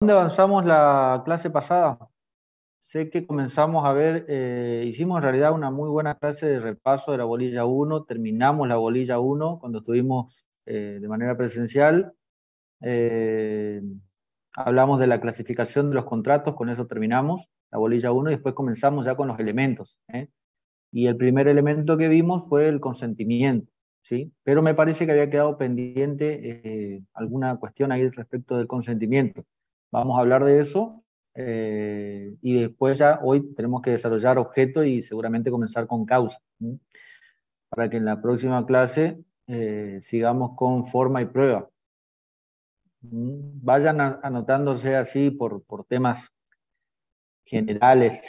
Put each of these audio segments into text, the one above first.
¿Dónde avanzamos la clase pasada? Sé que comenzamos a ver, hicimos en realidad una muy buena clase de repaso de la bolilla 1, terminamos la bolilla 1 cuando estuvimos de manera presencial. Eh, Hablamos de la clasificación de los contratos, con eso terminamos la bolilla 1 y después comenzamos ya con los elementos. Y el primer elemento que vimos fue el consentimiento, ¿sí? Pero me parece que había quedado pendiente alguna cuestión ahí respecto del consentimiento. Vamos a hablar de eso y después ya hoy tenemos que desarrollar objeto y seguramente comenzar con causa, ¿sí? Para que en la próxima clase sigamos con forma y prueba. Vayan anotándose así por temas generales,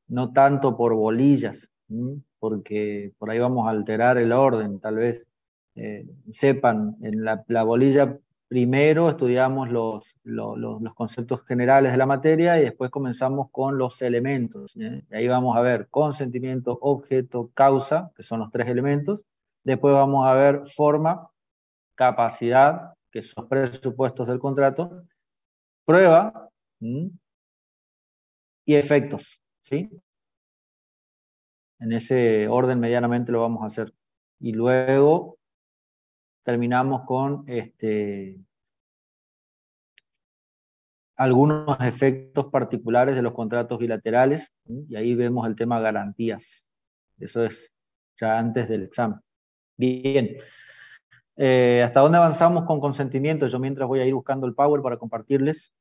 no tanto por bolillas, porque por ahí vamos a alterar el orden, tal vez sepan, en la bolilla primero estudiamos los conceptos generales de la materia y después comenzamos con los elementos. Y ahí vamos a ver consentimiento, objeto, causa, que son los tres elementos. Después vamos a ver forma, capacidad, que son presupuestos del contrato, prueba, ¿sí? Y efectos, ¿sí? En ese orden medianamente lo vamos a hacer. Y luego terminamos con algunos efectos particulares de los contratos bilaterales, ¿sí? Y ahí vemos el tema garantías. Eso es ya antes del examen. Bien. ¿Hasta dónde avanzamos con consentimiento? Yo mientras voy a ir buscando el Power para compartirles.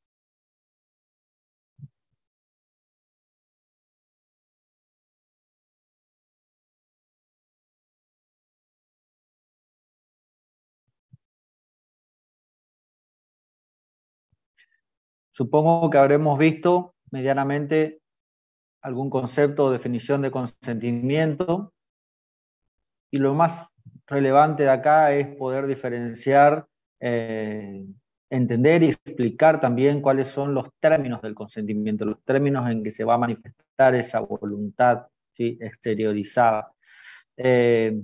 Supongo que habremos visto medianamente algún concepto o definición de consentimiento, y lo más relevante de acá es poder diferenciar, entender y explicar también cuáles son los términos del consentimiento, los términos en que se va a manifestar esa voluntad, ¿sí?, exteriorizada. Eh,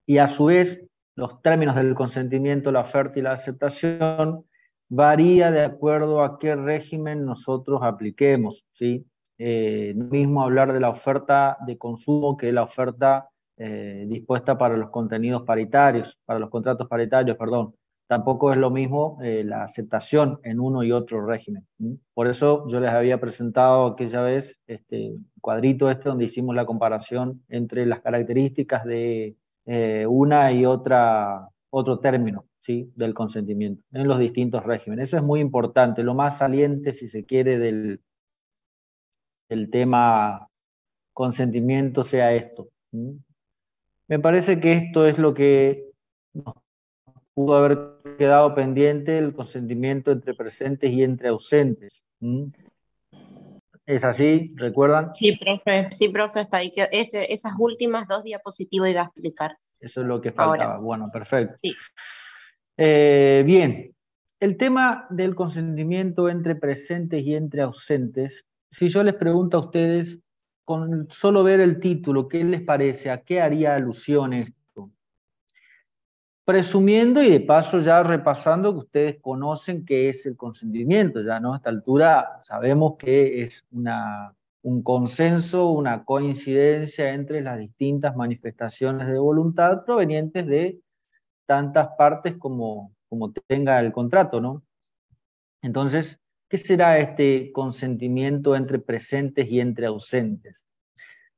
y a su vez, los términos del consentimiento, la oferta y la aceptación varía de acuerdo a qué régimen nosotros apliquemos, ¿sí? No es mismo hablar de la oferta de consumo que la oferta dispuesta para los contenidos paritarios, para los contratos paritarios, perdón. Tampoco es lo mismo la aceptación en uno y otro régimen. Por eso yo les había presentado aquella vez cuadrito donde hicimos la comparación entre las características de una y otro término, ¿sí?, del consentimiento en los distintos regímenes. Eso es muy importante, lo más saliente, si se quiere, del tema consentimiento sea esto. Me parece que esto es lo que nos pudo haber quedado pendiente, el consentimiento entre presentes y entre ausentes. ¿Es así? ¿Recuerdan? Sí, profe, hasta ahí que esas últimas dos diapositivas iba a explicar Eso es lo que ahora. faltaba. Bueno, perfecto. Sí. Bien, el tema del consentimiento entre presentes y entre ausentes, si yo les pregunto a ustedes, con solo ver el título, ¿qué les parece? ¿A qué haría alusión esto? Presumiendo y de paso ya repasando que ustedes conocen qué es el consentimiento, ya, ¿no? A esta altura sabemos que es un consenso, una coincidencia entre las distintas manifestaciones de voluntad provenientes de tantas partes como tenga el contrato, ¿no? Entonces, ¿qué será este consentimiento entre presentes y entre ausentes?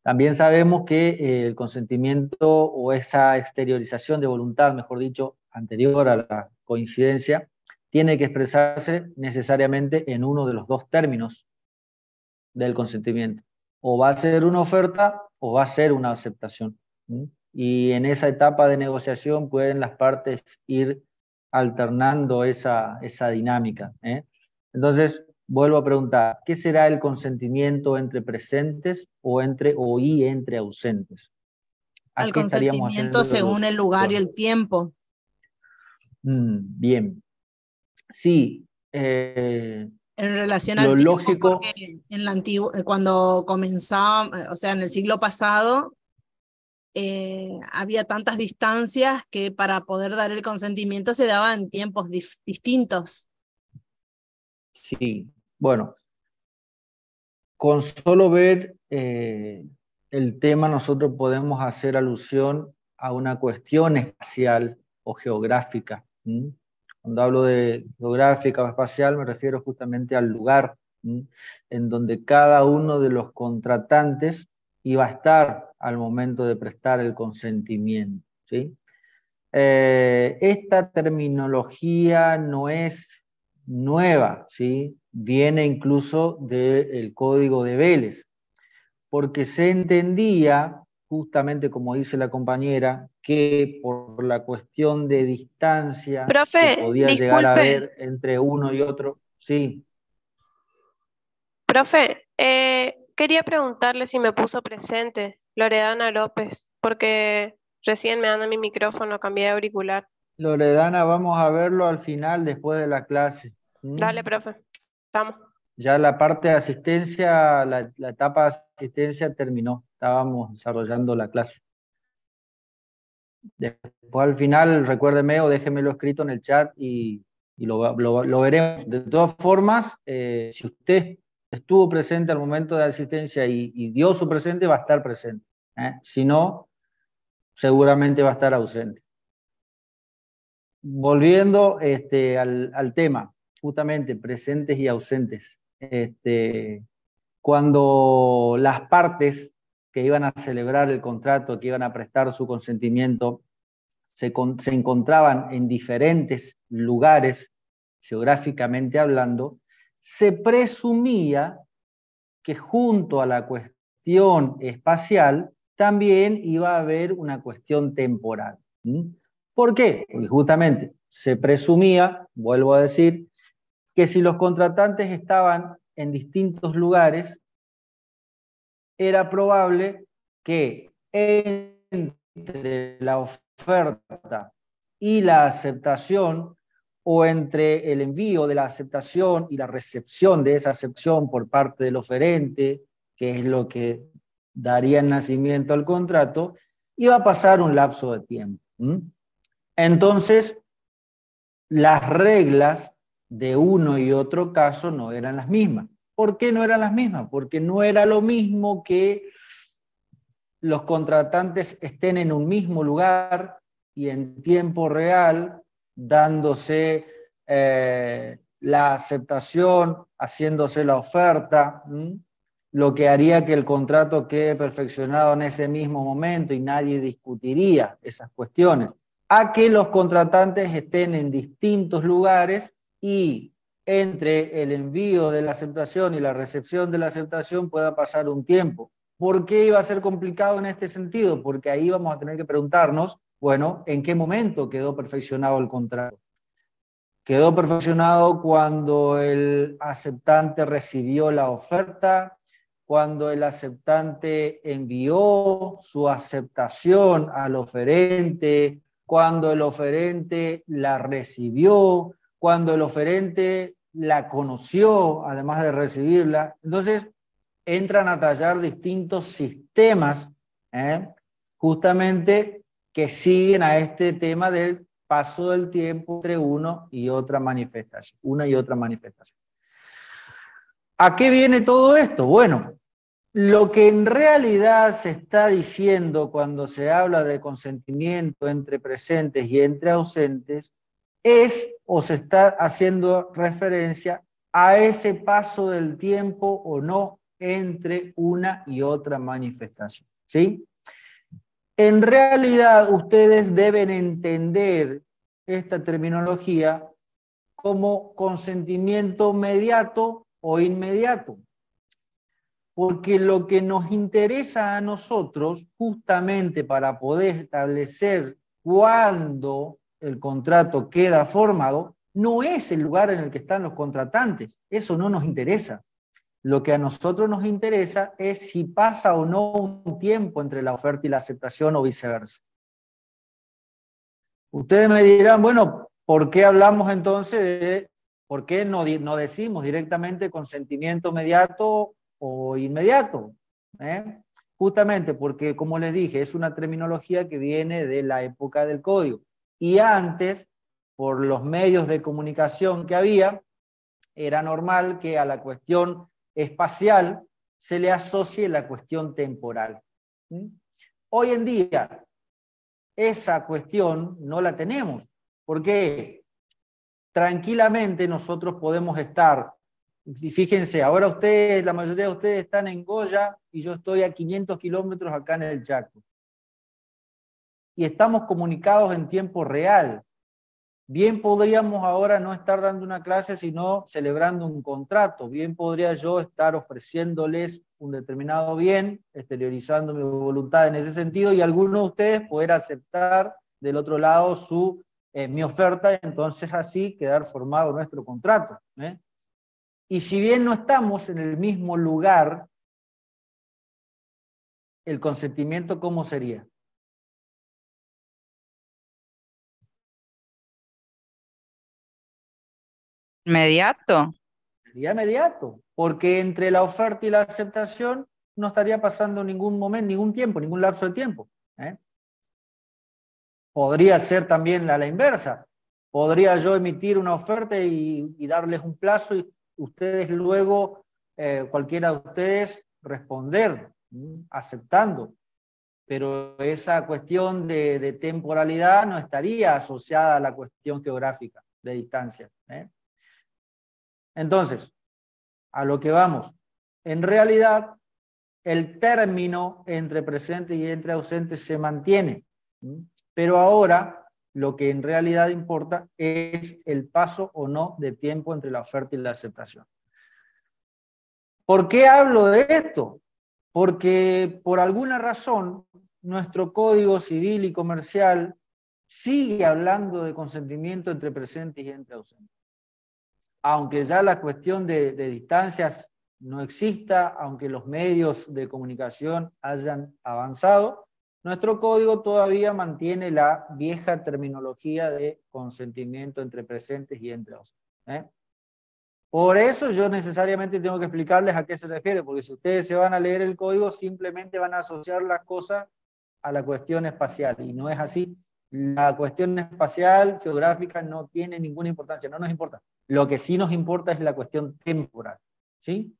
También sabemos que el consentimiento o esa exteriorización de voluntad, mejor dicho, anterior a la coincidencia, tiene que expresarse necesariamente en uno de los dos términos del consentimiento. O va a ser una oferta o va a ser una aceptación. Y en esa etapa de negociación pueden las partes ir alternando esa dinámica. Entonces, vuelvo a preguntar, ¿qué será el consentimiento entre presentes o entre ausentes? ¿A Al qué estaríamos consentimiento haciendo según el lugar y el tiempo. Bien. Sí, En relación lo al tiempo, lógico. porque en la cuando comenzaba, o sea, en el siglo pasado, había tantas distancias que para poder dar el consentimiento se daban tiempos distintos. Sí, bueno, con solo ver el tema nosotros podemos hacer alusión a una cuestión espacial o geográfica. ¿Mm? Cuando hablo de geográfica o espacial me refiero justamente al lugar, ¿mm?, en donde cada uno de los contratantes iba a estar al momento de prestar el consentimiento, ¿sí? Esta terminología no es nueva, ¿sí? Viene incluso del Código de Vélez, porque se entendía, justamente como dice la compañera, que por la cuestión de distancia que Profe, podía llegar a disculpe, haber entre uno y otro, sí, profe, quería preguntarle si me puso presente Loredana López, porque recién me anda mi micrófono, cambié de auricular. Loredana, vamos a verlo al final, después de la clase. ¿Mm? Dale, profe, estamos. Ya la parte de asistencia, la etapa de asistencia terminó, estábamos desarrollando la clase. Después al final, recuérdeme o déjemelo escrito en el chat y lo veremos. De todas formas, si usted estuvo presente al momento de asistencia y dio su presente, va a estar presente. Si no, seguramente va a estar ausente. Volviendo al tema, justamente presentes y ausentes. Cuando las partes que iban a celebrar el contrato, que iban a prestar su consentimiento, se encontraban en diferentes lugares, geográficamente hablando, se presumía que junto a la cuestión espacial también iba a haber una cuestión temporal. ¿Mm? ¿Por qué? Porque justamente se presumía, vuelvo a decir, que si los contratantes estaban en distintos lugares, era probable que entre la oferta y la aceptación, o entre el envío de la aceptación y la recepción de esa aceptación por parte del oferente, que es lo que daría el nacimiento al contrato, iba a pasar un lapso de tiempo. Entonces, las reglas de uno y otro caso no eran las mismas. ¿Por qué no eran las mismas? Porque no era lo mismo que los contratantes estén en un mismo lugar y en tiempo real, dándose la aceptación, haciéndose la oferta, lo que haría que el contrato quede perfeccionado en ese mismo momento y nadie discutiría esas cuestiones, a que los contratantes estén en distintos lugares y entre el envío de la aceptación y la recepción de la aceptación pueda pasar un tiempo. ¿Por qué iba a ser complicado en este sentido? Porque ahí vamos a tener que preguntarnos, bueno, ¿en qué momento quedó perfeccionado el contrato? Quedó perfeccionado cuando el aceptante recibió la oferta, cuando el aceptante envió su aceptación al oferente, cuando el oferente la recibió, cuando el oferente la conoció, además de recibirla. Entonces, entran a tallar distintos sistemas, justamente que siguen a este tema del paso del tiempo entre una y otra manifestación. ¿A qué viene todo esto? Bueno, lo que en realidad se está diciendo cuando se habla de consentimiento entre presentes y entre ausentes es, o se está haciendo referencia a ese paso del tiempo o no entre una y otra manifestación, ¿sí? En realidad, ustedes deben entender esta terminología como consentimiento mediato o inmediato. Porque lo que nos interesa a nosotros, justamente para poder establecer cuándo el contrato queda formado, no es el lugar en el que están los contratantes. Eso no nos interesa. Lo que a nosotros nos interesa es si pasa o no un tiempo entre la oferta y la aceptación o viceversa. Ustedes me dirán, bueno, ¿por qué hablamos entonces de, por qué no decimos directamente consentimiento mediato o inmediato? Justamente porque, como les dije, es una terminología que viene de la época del código. Y antes, por los medios de comunicación que había, era normal que a la cuestión espacial se le asocie la cuestión temporal. ¿Mm? Hoy en día, esa cuestión no la tenemos. ¿Por qué? Tranquilamente nosotros podemos estar, y fíjense, ahora ustedes, la mayoría de ustedes están en Goya y yo estoy a 500 kilómetros acá en el Chaco. Y estamos comunicados en tiempo real. Bien podríamos ahora no estar dando una clase, sino celebrando un contrato. Bien podría yo estar ofreciéndoles un determinado bien, exteriorizando mi voluntad en ese sentido, y algunos de ustedes poder aceptar del otro lado mi oferta, entonces así quedar formado nuestro contrato. Y si bien no estamos en el mismo lugar, el consentimiento, ¿cómo sería? Inmediato. Sería inmediato, porque entre la oferta y la aceptación no estaría pasando ningún momento, ningún tiempo, ningún lapso de tiempo. Podría ser también a la inversa. Podría yo emitir una oferta y darles un plazo y ustedes luego, cualquiera de ustedes, responder, aceptando. Pero esa cuestión de temporalidad no estaría asociada a la cuestión geográfica de distancia. Entonces, a lo que vamos. En realidad, el término entre presente y entre ausente se mantiene. Pero ahora, lo que en realidad importa es el paso o no de tiempo entre la oferta y la aceptación. ¿Por qué hablo de esto? Porque por alguna razón, nuestro Código Civil y Comercial sigue hablando de consentimiento entre presentes y entre ausentes. Aunque ya la cuestión de distancias no exista, aunque los medios de comunicación hayan avanzado, nuestro código todavía mantiene la vieja terminología de consentimiento entre presentes y entre ausentes. Por eso yo necesariamente tengo que explicarles a qué se refiere, porque si ustedes se van a leer el código, simplemente van a asociar las cosas a la cuestión espacial, y no es así. La cuestión espacial, geográfica, no tiene ninguna importancia, no nos importa. Lo que sí nos importa es la cuestión temporal. ¿Sí?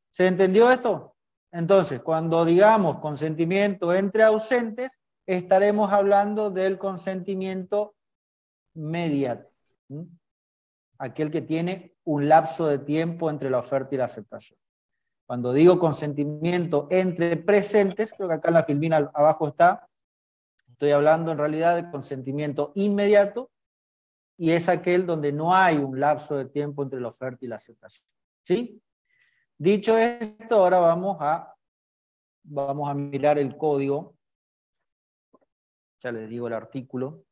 ¿Se entendió esto? Entonces, cuando digamos consentimiento entre ausentes, estaremos hablando del consentimiento mediato. Aquel que tiene un lapso de tiempo entre la oferta y la aceptación. Cuando digo consentimiento entre presentes, creo que acá en la filmina abajo está, estoy hablando en realidad de consentimiento inmediato, y es aquel donde no hay un lapso de tiempo entre la oferta y la aceptación. ¿Sí? Dicho esto, ahora vamos a mirar el código. Ya les digo el artículo.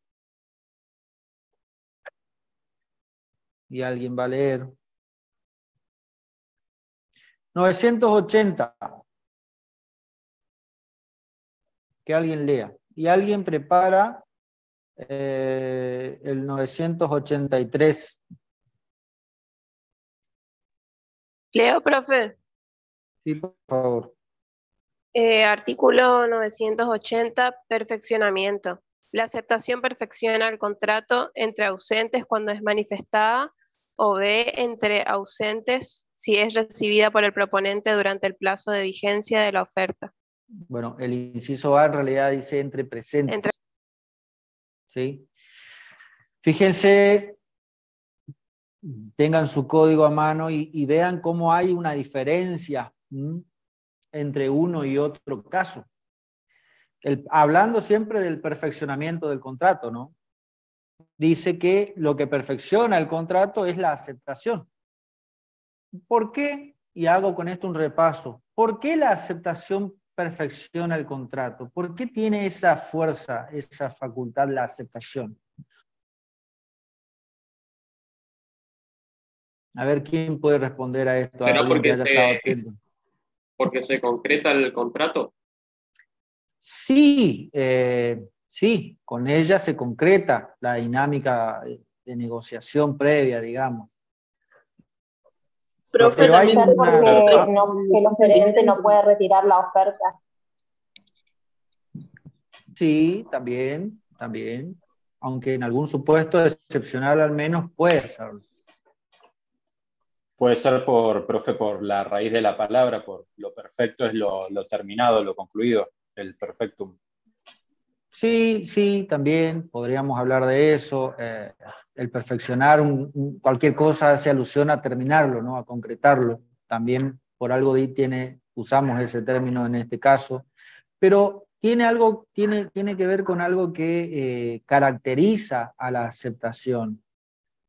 Y alguien va a leer. 980. Que alguien lea. Y alguien prepara el 983. Leo, profe. Sí, por favor. Artículo 980, perfeccionamiento. La aceptación perfecciona el contrato entre ausentes cuando es manifestada, o B, entre ausentes si es recibida por el proponente durante el plazo de vigencia de la oferta. Bueno, el inciso A en realidad dice entre presentes. ¿Sí? Fíjense, tengan su código a mano y vean cómo hay una diferencia entre uno y otro caso. Hablando siempre del perfeccionamiento del contrato, ¿no? Dice que lo que perfecciona el contrato es la aceptación. ¿Por qué? Y hago con esto un repaso. ¿Por qué la aceptación perfecciona el contrato? ¿Por qué tiene esa fuerza, esa facultad, la aceptación? A ver quién puede responder a esto. ¿Será porque se concreta el contrato? Sí, sí, con ella se concreta la dinámica de negociación previa, digamos. Profe, Pero hay también una... porque el oferente no puede retirar la oferta. Sí, también. Aunque en algún supuesto excepcional al menos puede hacerlo. Puede ser profe, por la raíz de la palabra, por lo perfecto es lo terminado, lo concluido, el perfectum. Sí, sí, también podríamos hablar de eso. El perfeccionar cualquier cosa hace alusión a terminarlo, ¿no? A concretarlo. También por algo usamos ese término en este caso. Pero tiene que ver con algo que caracteriza a la aceptación.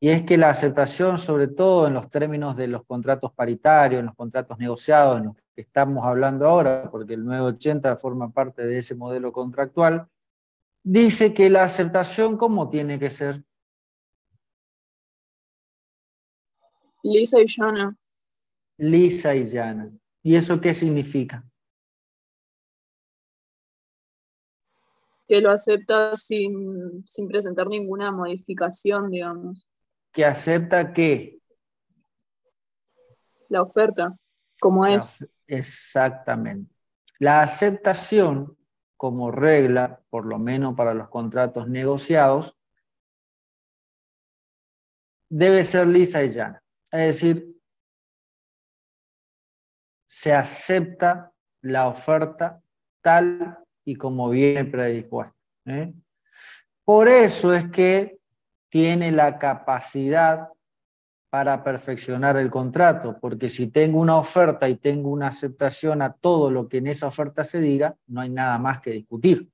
Y es que la aceptación, sobre todo en los términos de los contratos paritarios, en los contratos negociados, en los que estamos hablando ahora, porque el 980 forma parte de ese modelo contractual, dice que la aceptación, ¿cómo tiene que ser? Lisa y llana. Lisa y llana. ¿Y eso qué significa? Que lo acepta sin presentar ninguna modificación, digamos. ¿Que acepta qué? La oferta, como es. Exactamente. La aceptación, como regla, por lo menos para los contratos negociados, debe ser lisa y llana. Es decir, se acepta la oferta tal y como viene predispuesta. Por eso es que tiene la capacidad para perfeccionar el contrato, porque si tengo una oferta y tengo una aceptación a todo lo que en esa oferta se diga, no hay nada más que discutir.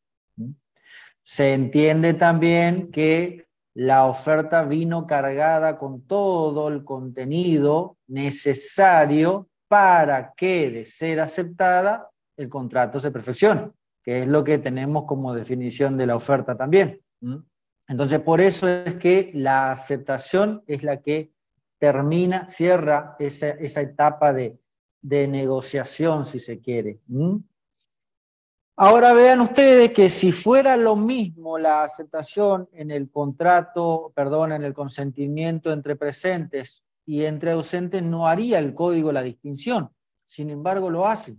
Se entiende también que la oferta vino cargada con todo el contenido necesario para que, de ser aceptada, el contrato se perfeccione, que es lo que tenemos como definición de la oferta también. Entonces, por eso es que la aceptación es la que cierra esa etapa de negociación, si se quiere. Ahora vean ustedes que si fuera lo mismo la aceptación en el contrato, perdón, en el consentimiento entre presentes y entre ausentes, no haría el código la distinción. Sin embargo, lo hace,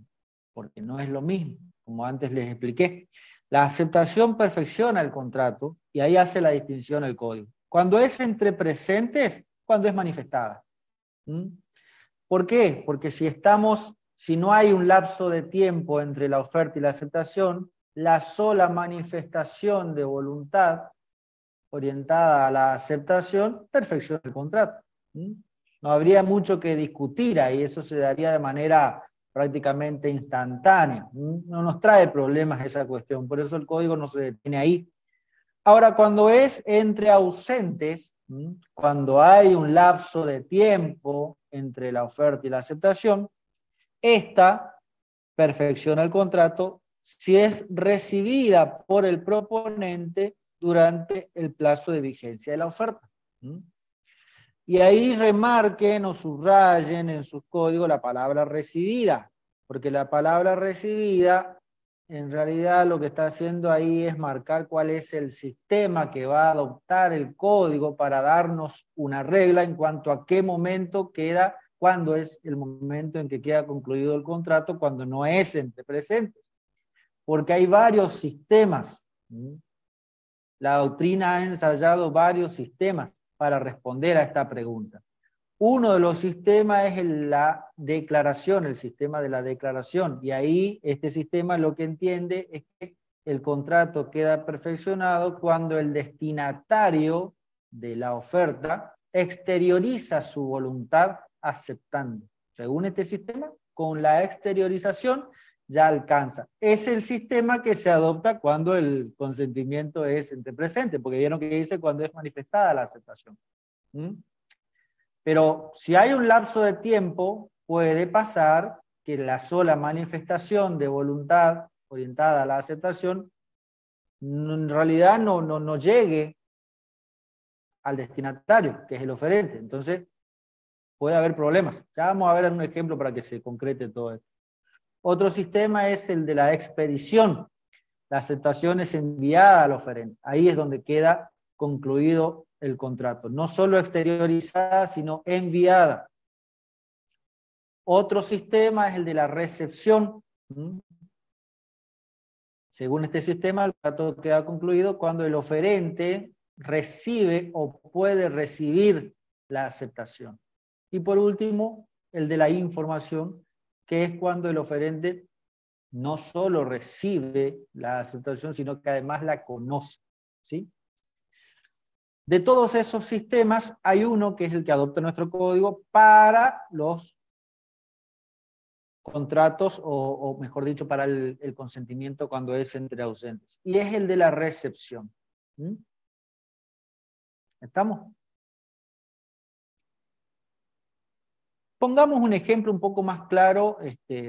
porque no es lo mismo, como antes les expliqué. La aceptación perfecciona el contrato y ahí hace la distinción el código. Cuando es entre presentes, cuando es manifestada. ¿Por qué? Porque si no hay un lapso de tiempo entre la oferta y la aceptación, la sola manifestación de voluntad orientada a la aceptación perfecciona el contrato. No habría mucho que discutir ahí, eso se daría de manera prácticamente instantánea. No nos trae problemas esa cuestión, por eso el código no se detiene ahí. Ahora, cuando es entre ausentes, cuando hay un lapso de tiempo entre la oferta y la aceptación, esta perfecciona el contrato si es recibida por el proponente durante el plazo de vigencia de la oferta. Y ahí remarquen o subrayen en sus códigos la palabra recibida, porque la palabra recibida en realidad lo que está haciendo ahí es marcar cuál es el sistema que va a adoptar el código para darnos una regla en cuanto a qué momento queda, cuándo es el momento en que queda concluido el contrato, cuando no es entre presentes. Porque hay varios sistemas. La doctrina ha ensayado varios sistemas para responder a esta pregunta. Uno de los sistemas es la declaración, el sistema de la declaración, y ahí este sistema lo que entiende es que el contrato queda perfeccionado cuando el destinatario de la oferta exterioriza su voluntad aceptando. Según este sistema, con la exteriorización ya alcanza. Es el sistema que se adopta cuando el consentimiento es entre presentes, porque vieron que dice cuando es manifestada la aceptación. Pero si hay un lapso de tiempo, puede pasar que la sola manifestación de voluntad orientada a la aceptación en realidad no llegue al destinatario, que es el oferente. Entonces, puede haber problemas. Ya vamos a ver un ejemplo para que se concrete todo esto. Otro sistema es el de la expedición. La aceptación es enviada al oferente. Ahí es donde queda concluido el contrato. No solo exteriorizada, sino enviada. Otro sistema es el de la recepción. Según este sistema, el contrato queda concluido cuando el oferente recibe o puede recibir la aceptación. Y por último, el de la información, que es cuando el oferente no solo recibe la aceptación, sino que además la conoce, ¿sí? De todos esos sistemas, hay uno que es el que adopta nuestro código para los contratos, o mejor dicho, para el consentimiento cuando es entre ausentes. Y es el de la recepción. ¿Mm? ¿Estamos? Pongamos un ejemplo un poco más claro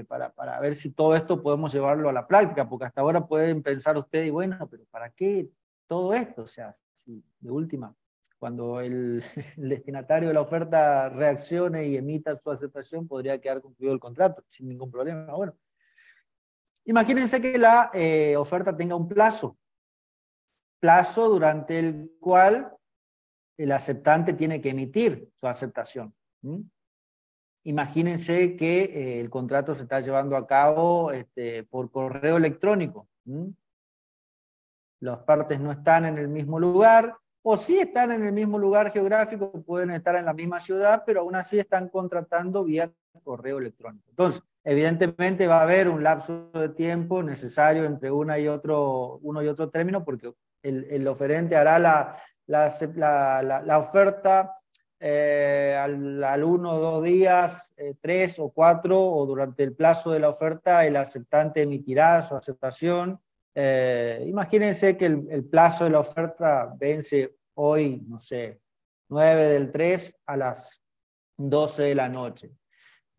para ver si todo esto podemos llevarlo a la práctica, porque hasta ahora pueden pensar ustedes, y bueno, pero ¿para qué todo esto? O sea, si de última, cuando el destinatario de la oferta reaccione y emita su aceptación, podría quedar concluido el contrato, sin ningún problema. Bueno, imagínense que la oferta tenga un plazo durante el cual el aceptante tiene que emitir su aceptación. ¿Mm? Imagínense que el contrato se está llevando a cabo por correo electrónico. ¿Mm? Las partes no están en el mismo lugar, o sí están en el mismo lugar geográfico, pueden estar en la misma ciudad, pero aún así están contratando vía correo electrónico. Entonces, evidentemente va a haber un lapso de tiempo necesario entre uno y otro término, porque el oferente hará la oferta al 1 o 2 días, 3 o 4, o durante el plazo de la oferta el aceptante emitirá su aceptación. Imagínense que el plazo de la oferta vence hoy, no sé, 9/3 a las 12 de la noche.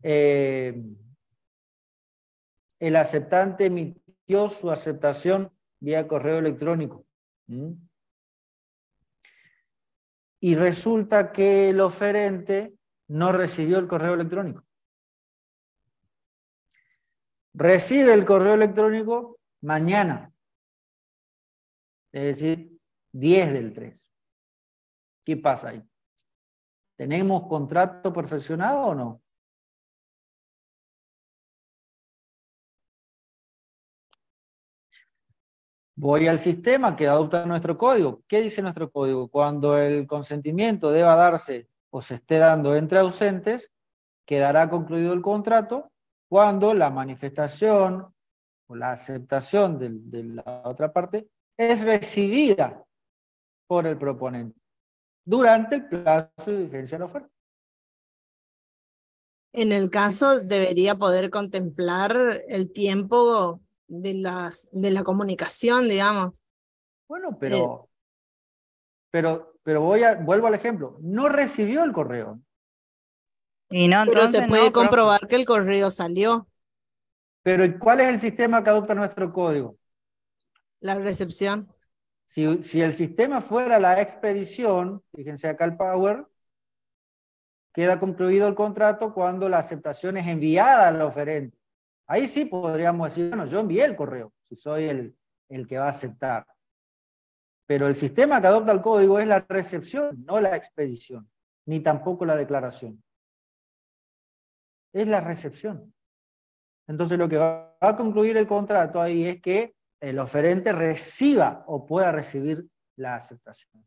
El aceptante emitió su aceptación vía correo electrónico. ¿Mm? Y resulta que el oferente no recibió el correo electrónico. Recibe el correo electrónico mañana, es decir, 10/3. ¿Qué pasa ahí? ¿Tenemos contrato perfeccionado o no? Voy al sistema que adopta nuestro código. ¿Qué dice nuestro código? Cuando el consentimiento deba darse o se esté dando entre ausentes, quedará concluido el contrato cuando la manifestación o la aceptación de la otra parte es recibida por el proponente durante el plazo de vigencia de la oferta. En el caso, debería poder contemplar el tiempo de la comunicación, digamos. Bueno, pero vuelvo al ejemplo. No recibió el correo. Y no, Pero se entonces puede no, profe. comprobar que el correo salió, Pero ¿cuál es el sistema que adopta nuestro código? la recepción. Si el sistema fuera la expedición, fíjense acá el Power, queda concluido el contrato cuando la aceptación es enviada al oferente. Ahí sí podríamos decir, bueno, yo envié el correo, si soy el que va a aceptar. Pero el sistema que adopta el código es la recepción, no la expedición, ni tampoco la declaración. Es la recepción. Entonces lo que va a concluir el contrato ahí es que el oferente reciba o pueda recibir la aceptación.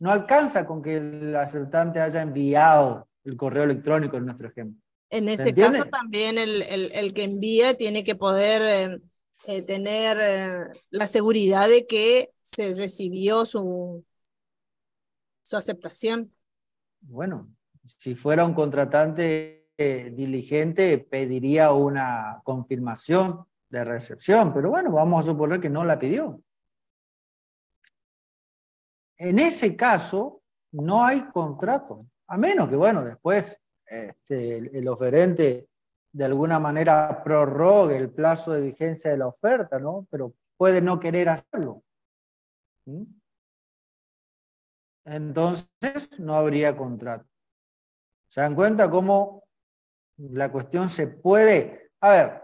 No alcanza con que el aceptante haya enviado el correo electrónico en nuestro ejemplo. En ¿Se ese entiende? caso también el que envía tiene que poder tener la seguridad de que se recibió su aceptación. Bueno, si fuera un contratante diligente, pediría una confirmación de recepción, pero bueno, vamos a suponer que no la pidió. En ese caso, no hay contrato, a menos que, bueno, después el oferente de alguna manera prorrogue el plazo de vigencia de la oferta, ¿no? Pero puede no querer hacerlo. ¿Mm? Entonces, no habría contrato. ¿Se dan cuenta cómo la cuestión se puede? A ver,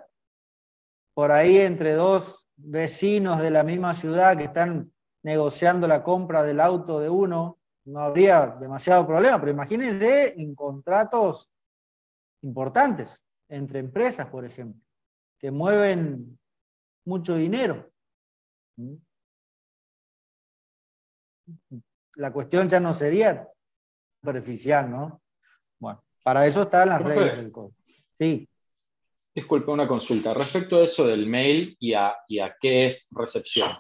por ahí entre dos vecinos de la misma ciudad que están negociando la compra del auto de uno, no habría demasiado problema, pero imagínense en contratos importantes, entre empresas, por ejemplo, que mueven mucho dinero. La cuestión ya no sería superficial, ¿no? Bueno, Para eso están las Profe. reglas del código. Sí. Disculpe, una consulta. Respecto a eso del mail y a qué es recepción.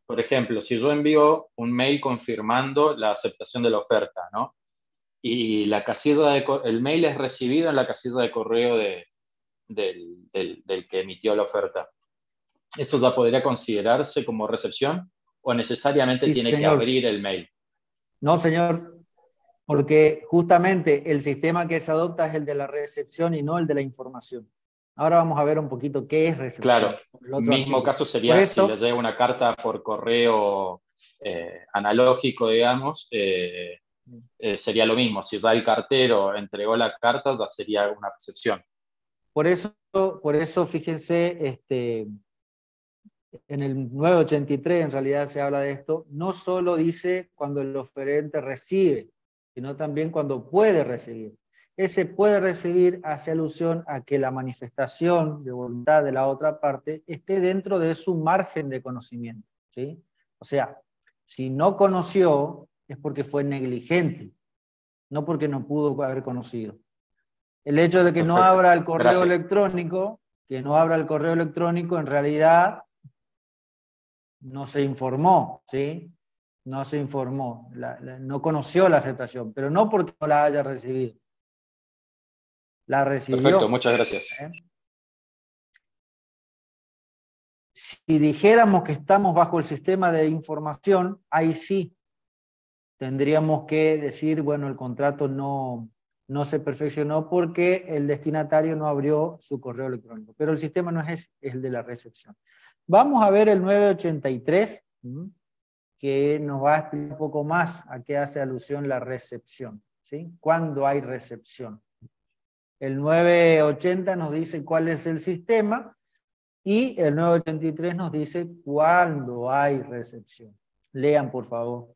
Por ejemplo, si yo envío un mail confirmando la aceptación de la oferta, ¿no? Y la casilla el mail es recibido en la casilla de correo del que emitió la oferta. ¿Eso ya podría considerarse como recepción o necesariamente Sí, tiene que señor. abrir el mail? No, señor, porque justamente el sistema que se adopta es el de la recepción y no el de la información. Ahora vamos a ver un poquito qué es recepción. Claro, el otro mismo artículo. caso Por sería eso, si le llega una carta por correo analógico, digamos, sería lo mismo. Si ya el cartero entregó la carta, ya sería una recepción. por eso fíjense, en el 983 en realidad se habla de esto, no solo dice cuando el oferente recibe, sino también cuando puede recibir. Ese puede recibir hace alusión a que la manifestación de voluntad de la otra parte esté dentro de su margen de conocimiento, ¿sí? O sea, si no conoció es porque fue negligente, no porque no pudo haber conocido. El hecho de que no Perfecto. abra el correo Gracias. electrónico, en realidad no se informó, ¿sí? No se informó, no conoció la aceptación, pero no porque no la haya recibido. La recibió. Perfecto, muchas gracias. Si dijéramos que estamos bajo el sistema de información, ahí sí tendríamos que decir, bueno, el contrato no se perfeccionó porque el destinatario no abrió su correo electrónico. Pero el sistema no es el de la recepción. Vamos a ver el 983, que nos va a explicar un poco más a qué hace alusión la recepción, ¿sí? ¿Cuándo hay recepción? El 980 nos dice cuál es el sistema y el 983 nos dice cuándo hay recepción. Lean, por favor.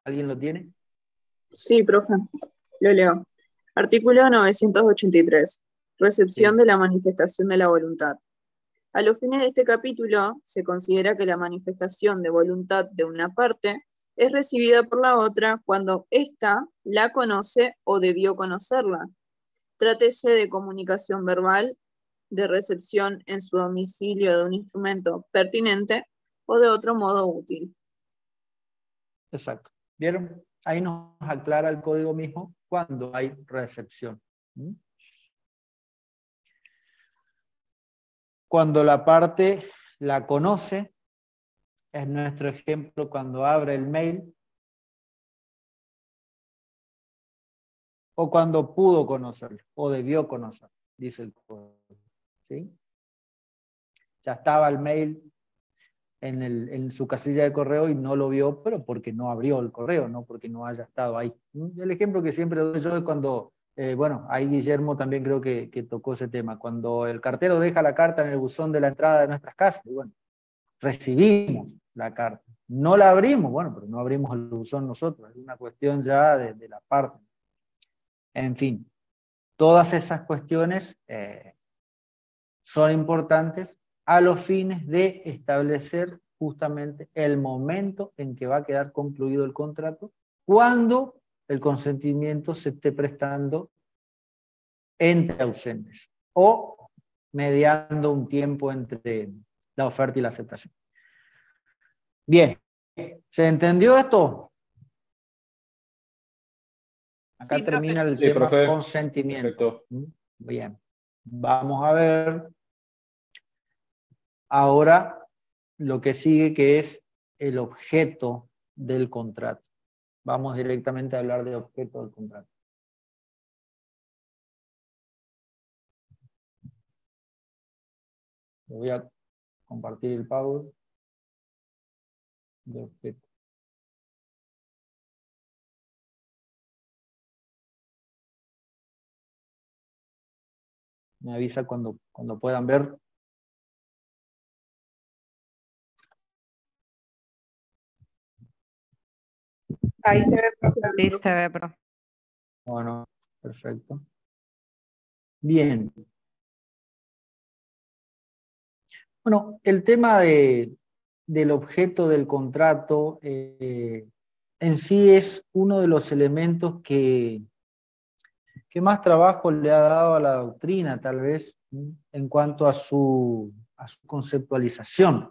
¿Alguien lo tiene? Sí, profe, lo leo. Artículo 983. Recepción Sí. de la manifestación de la voluntad. A los fines de este capítulo, se considera que la manifestación de voluntad de una parte es recibida por la otra cuando ésta la conoce o debió conocerla. Trátese de comunicación verbal, de recepción en su domicilio de un instrumento pertinente o de otro modo útil. Exacto. ¿Vieron? Ahí nos aclara el código mismo cuando hay recepción. Cuando la parte la conoce, es nuestro ejemplo cuando abre el mail, o cuando pudo conocerlo, o debió conocerlo, dice el código. ¿Sí? Ya estaba el mail en su casilla de correo y no lo vio, pero porque no abrió el correo, no porque no haya estado ahí. El ejemplo que siempre doy yo es cuando, bueno, ahí Guillermo también creo que tocó ese tema, cuando el cartero deja la carta en el buzón de la entrada de nuestras casas, y bueno, recibimos la carta, no la abrimos, bueno, pero no abrimos el buzón nosotros, es una cuestión ya de la parte. En fin, todas esas cuestiones son importantes a los fines de establecer justamente el momento en que va a quedar concluido el contrato, cuando el consentimiento se esté prestando entre ausentes, o mediando un tiempo entre la oferta y la aceptación. Bien, ¿se entendió esto? Acá Sí, termina profe. el Sí, tema profe. consentimiento. Perfecto. Bien, vamos a ver ahora lo que sigue, que es el objeto del contrato. Vamos directamente a hablar del objeto del contrato. Voy a compartir el Power de objeto. Me avisa cuando puedan ver. Ahí se ve, profe. Sí, se ve, profe. Bueno, perfecto. Bien. Bueno, el tema del objeto del contrato en sí es uno de los elementos que más trabajo le ha dado a la doctrina, tal vez, en cuanto a su conceptualización.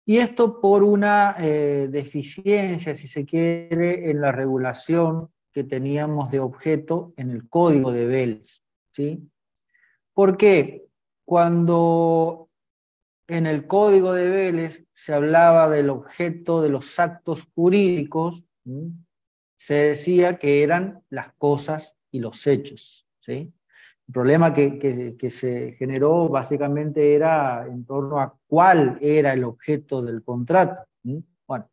Y esto por una deficiencia, si se quiere, en la regulación que teníamos de objeto en el código de Vélez, ¿sí? ¿Por qué? Cuando en el código de Vélez se hablaba del objeto de los actos jurídicos, se decía que eran las cosas y los hechos, ¿sí? El problema que se generó básicamente era en torno a cuál era el objeto del contrato. Bueno,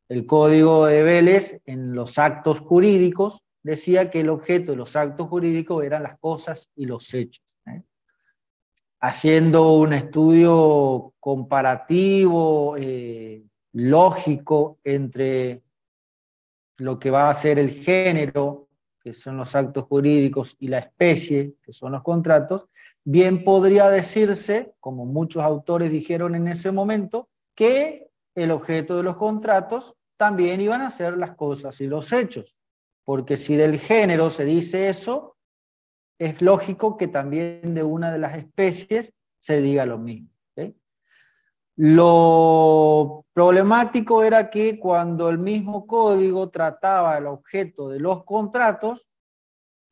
el código de Vélez en los actos jurídicos decía que el objeto de los actos jurídicos eran las cosas y los hechos. Haciendo un estudio comparativo, lógico, entre lo que va a ser el género, que son los actos jurídicos, y la especie, que son los contratos, bien podría decirse, como muchos autores dijeron en ese momento, que el objeto de los contratos también iban a ser las cosas y los hechos, porque si del género se dice eso, es lógico que también de una de las especies se diga lo mismo, ¿sí? Lo problemático era que cuando el mismo código trataba el objeto de los contratos,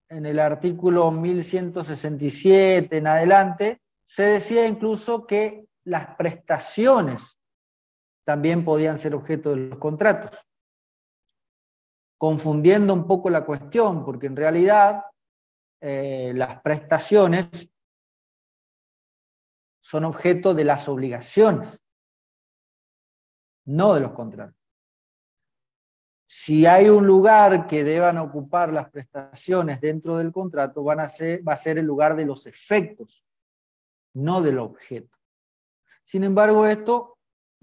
en el artículo 1167 en adelante, se decía incluso que las prestaciones también podían ser objeto de los contratos, confundiendo un poco la cuestión, porque en realidad las prestaciones son objeto de las obligaciones, no de los contratos. Si hay un lugar que deban ocupar las prestaciones dentro del contrato, va a ser el lugar de los efectos, no del objeto. Sin embargo, esto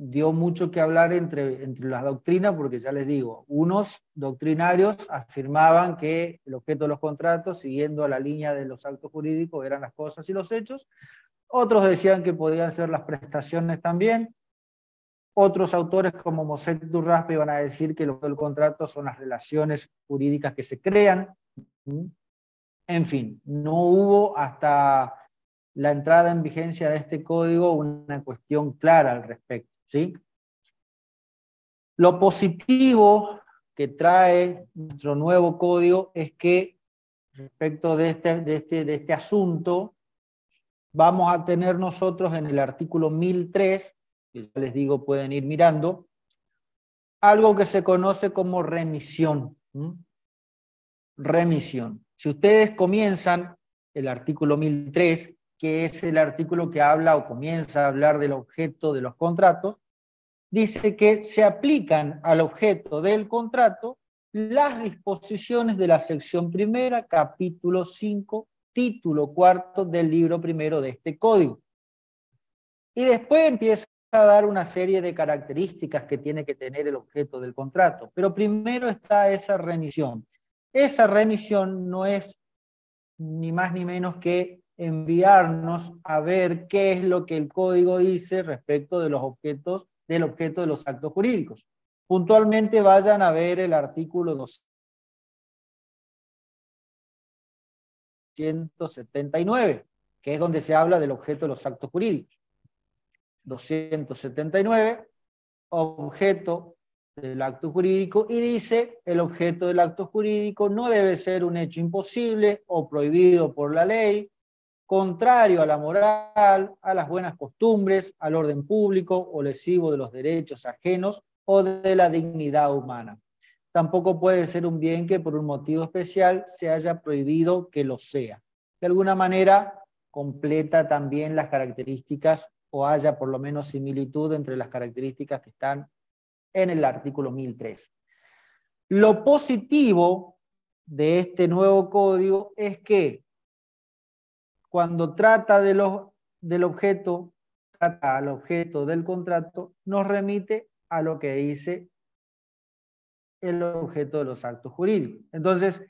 dio mucho que hablar entre las doctrinas, porque ya les digo, unos doctrinarios afirmaban que el objeto de los contratos, siguiendo la línea de los actos jurídicos, eran las cosas y los hechos. Otros decían que podían ser las prestaciones también. Otros autores como Moset Durraspe iban a decir que lo del contrato son las relaciones jurídicas que se crean. En fin, no hubo hasta la entrada en vigencia de este código una cuestión clara al respecto, ¿sí? Lo positivo que trae nuestro nuevo código es que respecto de este asunto vamos a tener nosotros en el artículo 1003, que ya les digo pueden ir mirando, algo que se conoce como remisión. Remisión. Si ustedes comienzan el artículo 1003, que es el artículo que habla o comienza a hablar del objeto de los contratos, dice que se aplican al objeto del contrato las disposiciones de la sección primera, capítulo 5, título cuarto del libro primero de este código. Y después empieza a dar una serie de características que tiene que tener el objeto del contrato. Pero primero está esa remisión. Esa remisión no es ni más ni menos que enviarnos a ver qué es lo que el código dice respecto de los objetos, del objeto de los actos jurídicos. Puntualmente vayan a ver el artículo 279, que es donde se habla del objeto de los actos jurídicos. 279, objeto del acto jurídico, y dice: el objeto del acto jurídico no debe ser un hecho imposible o prohibido por la ley, contrario a la moral, a las buenas costumbres, al orden público o lesivo de los derechos ajenos o de la dignidad humana. Tampoco puede ser un bien que por un motivo especial se haya prohibido que lo sea. De alguna manera completa también las características, o haya por lo menos similitud entre las características que están en el artículo 1003. Lo positivo de este nuevo código es que cuando trata del objeto, trata al objeto del contrato, nos remite a lo que dice el objeto de los actos jurídicos. Entonces,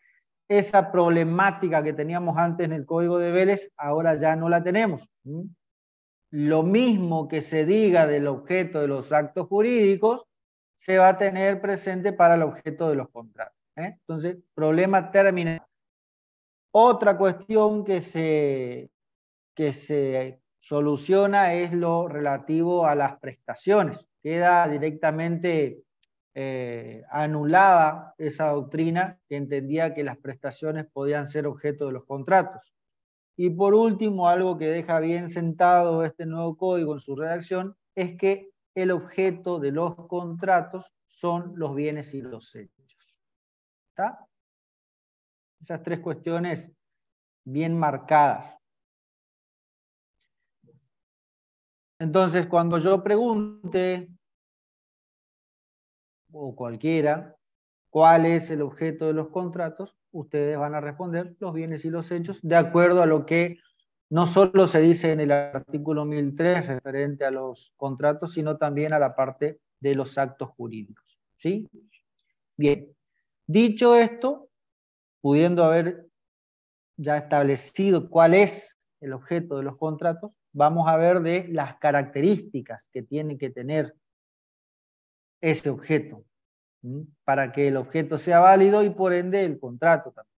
esa problemática que teníamos antes en el código de Vélez, ahora ya no la tenemos. lo mismo que se diga del objeto de los actos jurídicos se va a tener presente para el objeto de los contratos. Entonces, problema terminal. Otra cuestión que se soluciona es lo relativo a las prestaciones. Queda directamente anulada esa doctrina que entendía que las prestaciones podían ser objeto de los contratos. Y por último, algo que deja bien sentado este nuevo código en su redacción es que el objeto de los contratos son los bienes y los hechos. ¿Está? Esas tres cuestiones bien marcadas. Entonces, cuando yo pregunte, o cualquiera, cuál es el objeto de los contratos, ustedes van a responder los bienes y los hechos de acuerdo a lo que no solo se dice en el artículo 1003 referente a los contratos, sino también a la parte de los actos jurídicos. ¿Sí? Bien. Dicho esto, pudiendo haber ya establecido cuál es el objeto de los contratos, vamos a ver de las características que tiene que tener ese objeto, para que el objeto sea válido y por ende el contrato también.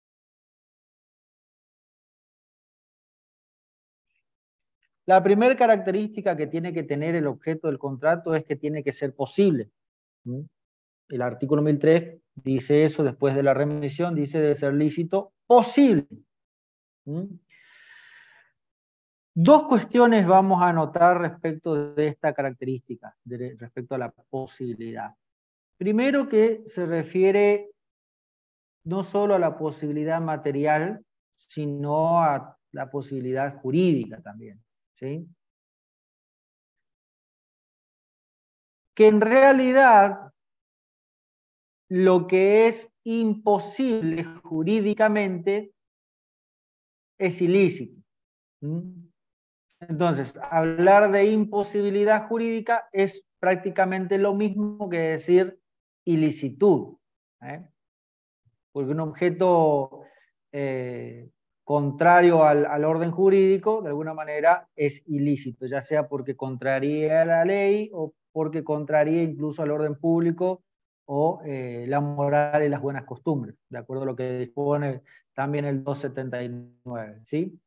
La primera característica que tiene que tener el objeto del contrato es que tiene que ser posible. El artículo 1003 dice eso, después de la remisión, dice de ser lícito posible. Dos cuestiones vamos a anotar respecto de esta característica, respecto a la posibilidad. Primero, que se refiere no solo a la posibilidad material, sino a la posibilidad jurídica también. ¿Sí? Que en realidad lo que es imposible jurídicamente es ilícito. Entonces, hablar de imposibilidad jurídica es prácticamente lo mismo que decir ilicitud. Porque un objeto contrario al orden jurídico, de alguna manera, es ilícito, ya sea porque contraría la ley o porque contraría incluso al orden público o la moral y las buenas costumbres, de acuerdo a lo que dispone también el 279. ¿Sí?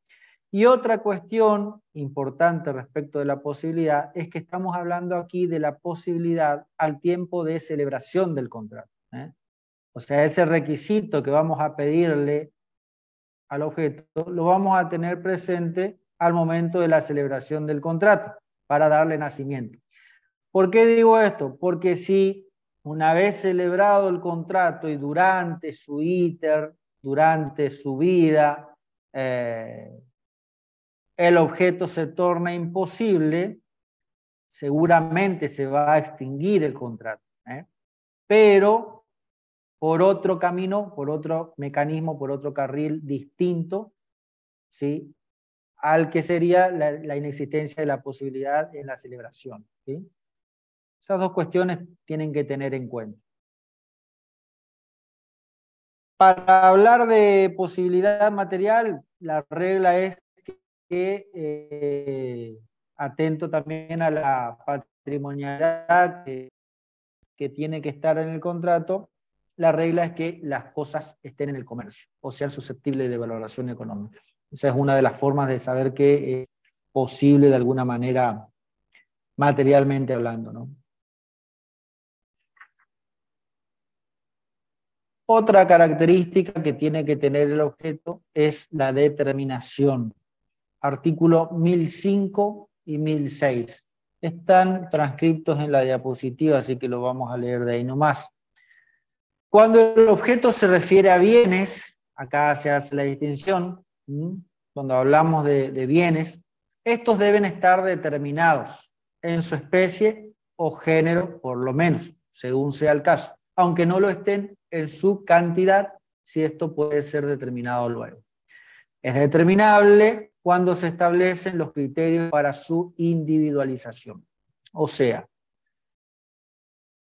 Y otra cuestión importante respecto de la posibilidad es que estamos hablando aquí de la posibilidad al tiempo de celebración del contrato. O sea, ese requisito que vamos a pedirle al objeto, lo vamos a tener presente al momento de la celebración del contrato, para darle nacimiento. ¿Por qué digo esto? Porque si una vez celebrado el contrato y durante su íter, durante su vida, el objeto se torna imposible, seguramente se va a extinguir el contrato. Pero por otro camino, por otro mecanismo, por otro carril distinto, ¿sí? Al que sería la inexistencia de la posibilidad en la celebración. ¿Sí? Esas dos cuestiones tienen que tener en cuenta. Para hablar de posibilidad material, la regla es que atento también a la patrimonialidad que tiene que estar en el contrato, la regla es que las cosas estén en el comercio, o sean susceptibles de valoración económica. Esa es una de las formas de saber que es posible de alguna manera, materialmente hablando, ¿no? Otra característica que tiene que tener el objeto es la determinación. Artículo 1005 y 1006. Están transcriptos en la diapositiva, así que lo vamos a leer de ahí nomás. Cuando el objeto se refiere a bienes, acá se hace la distinción, cuando hablamos de bienes, estos deben estar determinados en su especie o género, por lo menos, según sea el caso, aunque no lo estén en su cantidad, si esto puede ser determinado luego. Es determinable cuando se establecen los criterios para su individualización. O sea,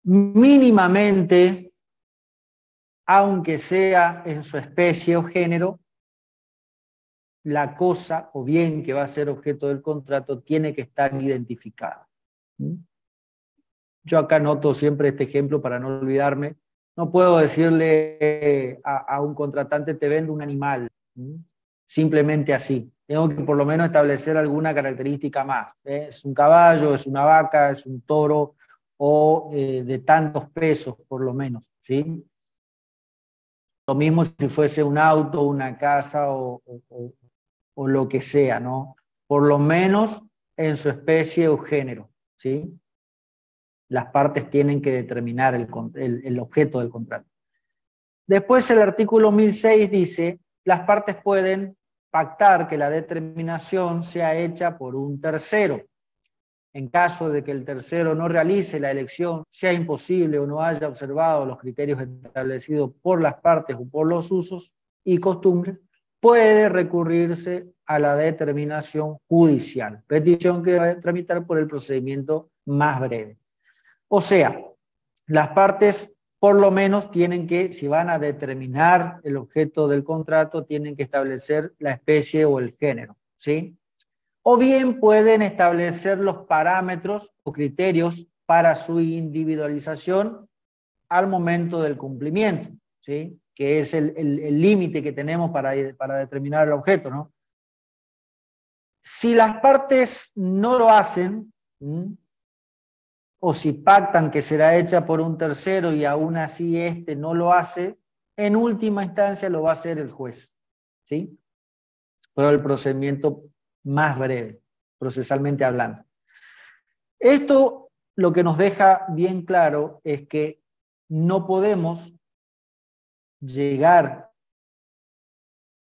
mínimamente, aunque sea en su especie o género, la cosa o bien que va a ser objeto del contrato tiene que estar identificada. Yo acá noto siempre este ejemplo para no olvidarme. No puedo decirle a un contratante te vendo un animal, simplemente así. Tengo que por lo menos establecer alguna característica más. Es un caballo, es una vaca, es un toro, o de tantos pesos por lo menos, ¿sí? Lo mismo si fuese un auto, una casa o lo que sea, ¿no? Por lo menos en su especie o género, ¿sí? Las partes tienen que determinar el objeto del contrato. Después el artículo 1006 dice, las partes pueden pactar que la determinación sea hecha por un tercero. En caso de que el tercero no realice la elección, sea imposible o no haya observado los criterios establecidos por las partes o por los usos y costumbres, puede recurrirse a la determinación judicial, petición que va a tramitar por el procedimiento más breve. O sea, las partes por lo menos tienen que, si van a determinar el objeto del contrato, tienen que establecer la especie o el género, ¿sí? O bien pueden establecer los parámetros o criterios para su individualización al momento del cumplimiento, ¿sí? Que es el límite que tenemos para determinar el objeto, ¿no? Si las partes no lo hacen, o si pactan que será hecha por un tercero y aún así este no lo hace, en última instancia lo va a hacer el juez, ¿sí? Pero el procedimiento más breve, procesalmente hablando. Esto lo que nos deja bien claro es que no podemos llegar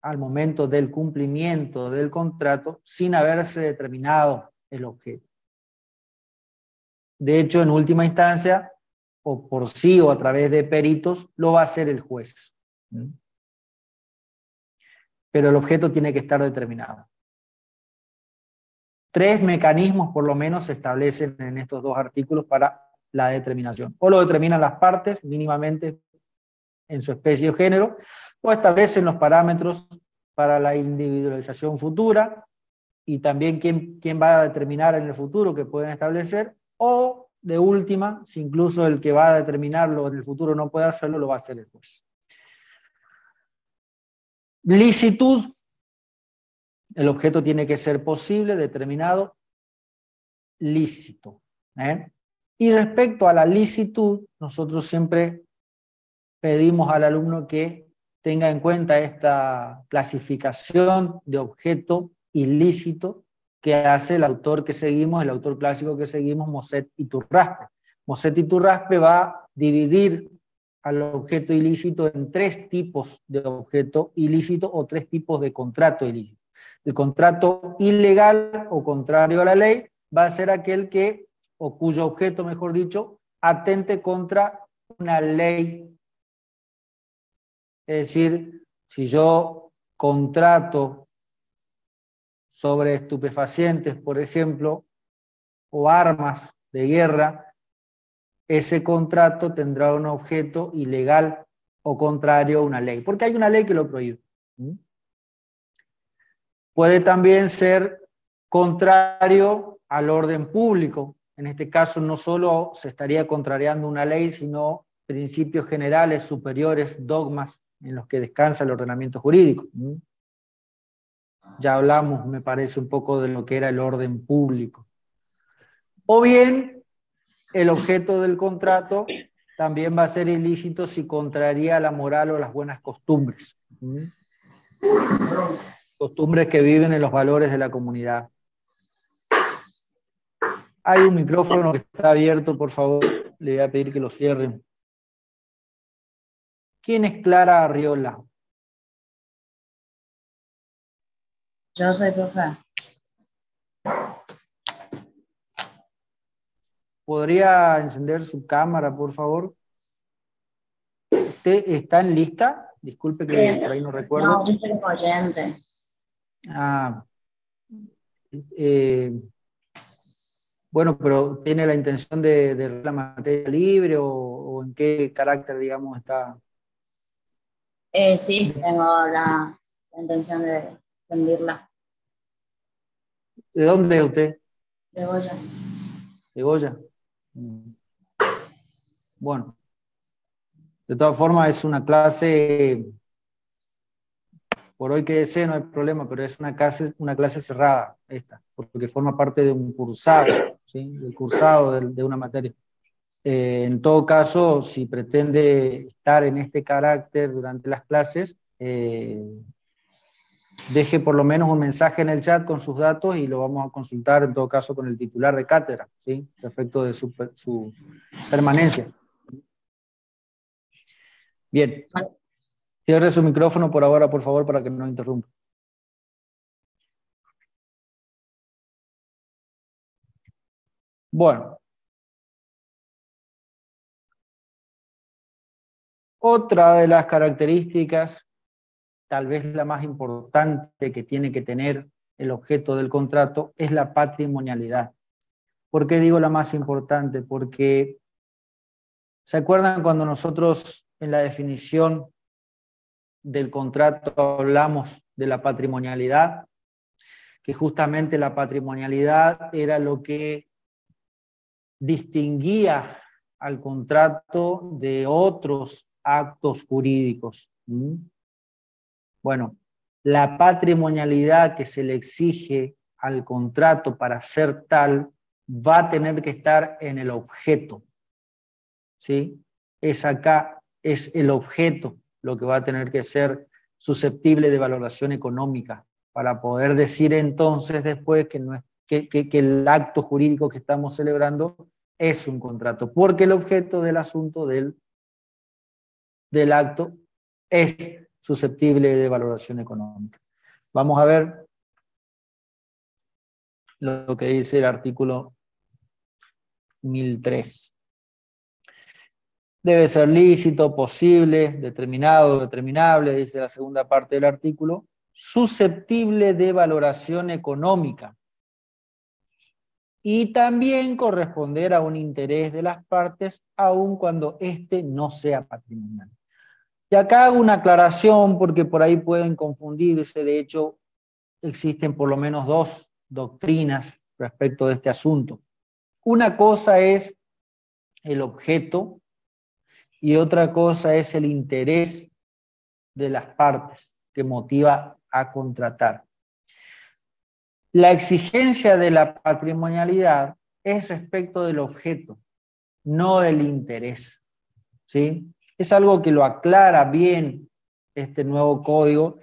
al momento del cumplimiento del contrato sin haberse determinado el objeto. De hecho, en última instancia, o por sí o a través de peritos, lo va a hacer el juez. Pero el objeto tiene que estar determinado. 3 mecanismos por lo menos se establecen en estos 2 artículos para la determinación. O lo determinan las partes mínimamente en su especie o género, o establecen los parámetros para la individualización futura, y también quién va a determinar en el futuro que pueden establecer, o de última, si incluso el que va a determinarlo en el futuro no puede hacerlo, lo va a hacer el juez. Licitud. El objeto tiene que ser posible, determinado, lícito. Y respecto a la licitud, nosotros siempre pedimos al alumno que tenga en cuenta esta clasificación de objeto ilícito que hace el autor que seguimos, el autor clásico que seguimos, Moset y Turraspe. Moset y Turraspe va a dividir al objeto ilícito en 3 tipos de objeto ilícito o 3 tipos de contrato ilícito. El contrato ilegal o contrario a la ley va a ser aquel que, o cuyo objeto, mejor dicho, atente contra una ley. Es decir, si yo contrato sobre estupefacientes, por ejemplo, o armas de guerra, ese contrato tendrá un objeto ilegal o contrario a una ley, porque hay una ley que lo prohíbe. Puede también ser contrario al orden público. En este caso no solo se estaría contrariando una ley, sino principios generales, superiores, dogmas en los que descansa el ordenamiento jurídico. Ya hablamos, me parece, un poco de lo que era el orden público. O bien, el objeto del contrato también va a ser ilícito si contraría la moral o las buenas costumbres. Costumbres que viven en los valores de la comunidad. Hay un micrófono que está abierto, por favor, le voy a pedir que lo cierren. ¿Quién es Clara Arriola? Yo soy profe. ¿Podría encender su cámara, por favor? ¿Usted está en lista? Disculpe que por ahí no recuerdo. No, yo estoy como oyente. Bueno, pero ¿tiene la intención de la materia libre o en qué carácter, digamos, está? Sí, tengo la intención de Rendirla. ¿De dónde es usted? De Goya. ¿De Goya? Bueno, de todas formas es una clase, por hoy que desee no hay problema, pero es una clase cerrada esta, porque forma parte de un cursado, ¿sí? Del cursado de una materia. En todo caso, si pretende estar en este carácter durante las clases, deje por lo menos un mensaje en el chat con sus datos y lo vamos a consultar en todo caso con el titular de cátedra, ¿sí? Respecto de su permanencia. Bien. Cierre su micrófono por ahora, por favor, para que no interrumpa. Bueno. Otra de las características, tal vez la más importante que tiene que tener el objeto del contrato, es la patrimonialidad. ¿Por qué digo la más importante? Porque, ¿se acuerdan cuando nosotros en la definición del contrato hablamos de la patrimonialidad? Que justamente la patrimonialidad era lo que distinguía al contrato de otros actos jurídicos. Bueno, la patrimonialidad que se le exige al contrato para ser tal va a tener que estar en el objeto, ¿sí? Es acá, es el objeto lo que va a tener que ser susceptible de valoración económica para poder decir entonces después que el acto jurídico que estamos celebrando es un contrato, porque el objeto del asunto del acto es susceptible de valoración económica. Vamos a ver lo que dice el artículo 1003. Debe ser lícito, posible, determinado, determinable, dice la segunda parte del artículo, susceptible de valoración económica. Y también corresponder a un interés de las partes, aun cuando éste no sea patrimonial. Y acá hago una aclaración porque por ahí pueden confundirse. De hecho, existen por lo menos dos doctrinas respecto de este asunto. Una cosa es el objeto y otra cosa es el interés de las partes que motiva a contratar. La exigencia de la patrimonialidad es respecto del objeto, no del interés, ¿sí? Es algo que lo aclara bien este nuevo código,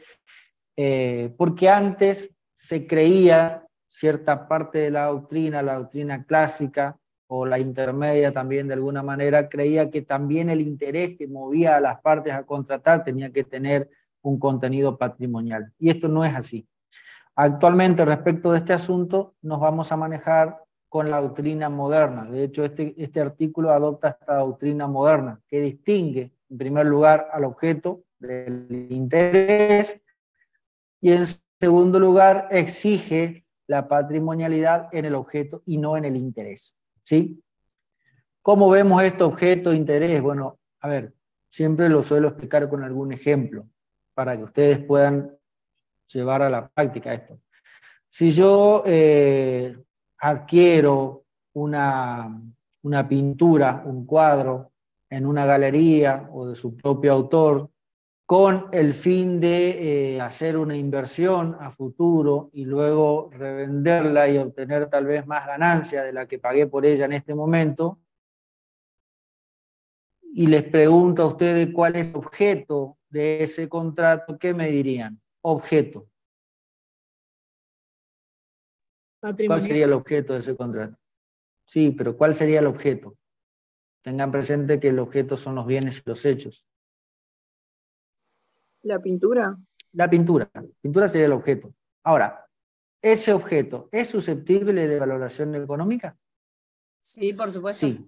porque antes se creía cierta parte de la doctrina clásica o la intermedia también de alguna manera, creía que también el interés que movía a las partes a contratar tenía que tener un contenido patrimonial. Y esto no es así. Actualmente, respecto de este asunto, nos vamos a manejar con la doctrina moderna. De hecho, este artículo adopta esta doctrina moderna, que distingue, en primer lugar, al objeto del interés, y en segundo lugar, exige la patrimonialidad en el objeto y no en el interés, ¿sí? ¿Cómo vemos este objeto de interés? Bueno, a ver, siempre lo suelo explicar con algún ejemplo, para que ustedes puedan llevar a la práctica esto. Si yo adquiero una pintura, un cuadro, en una galería o de su propio autor, con el fin de hacer una inversión a futuro y luego revenderla y obtener tal vez más ganancia de la que pagué por ella en este momento, y les pregunto a ustedes cuál es el objeto de ese contrato, ¿qué me dirían? Objeto. ¿Cuál sería el objeto de ese contrato? Sí, pero ¿cuál sería el objeto? Tengan presente que el objeto son los bienes y los hechos. ¿La pintura? La pintura. La pintura sería el objeto. Ahora, ¿ese objeto es susceptible de valoración económica? Sí, por supuesto. Sí.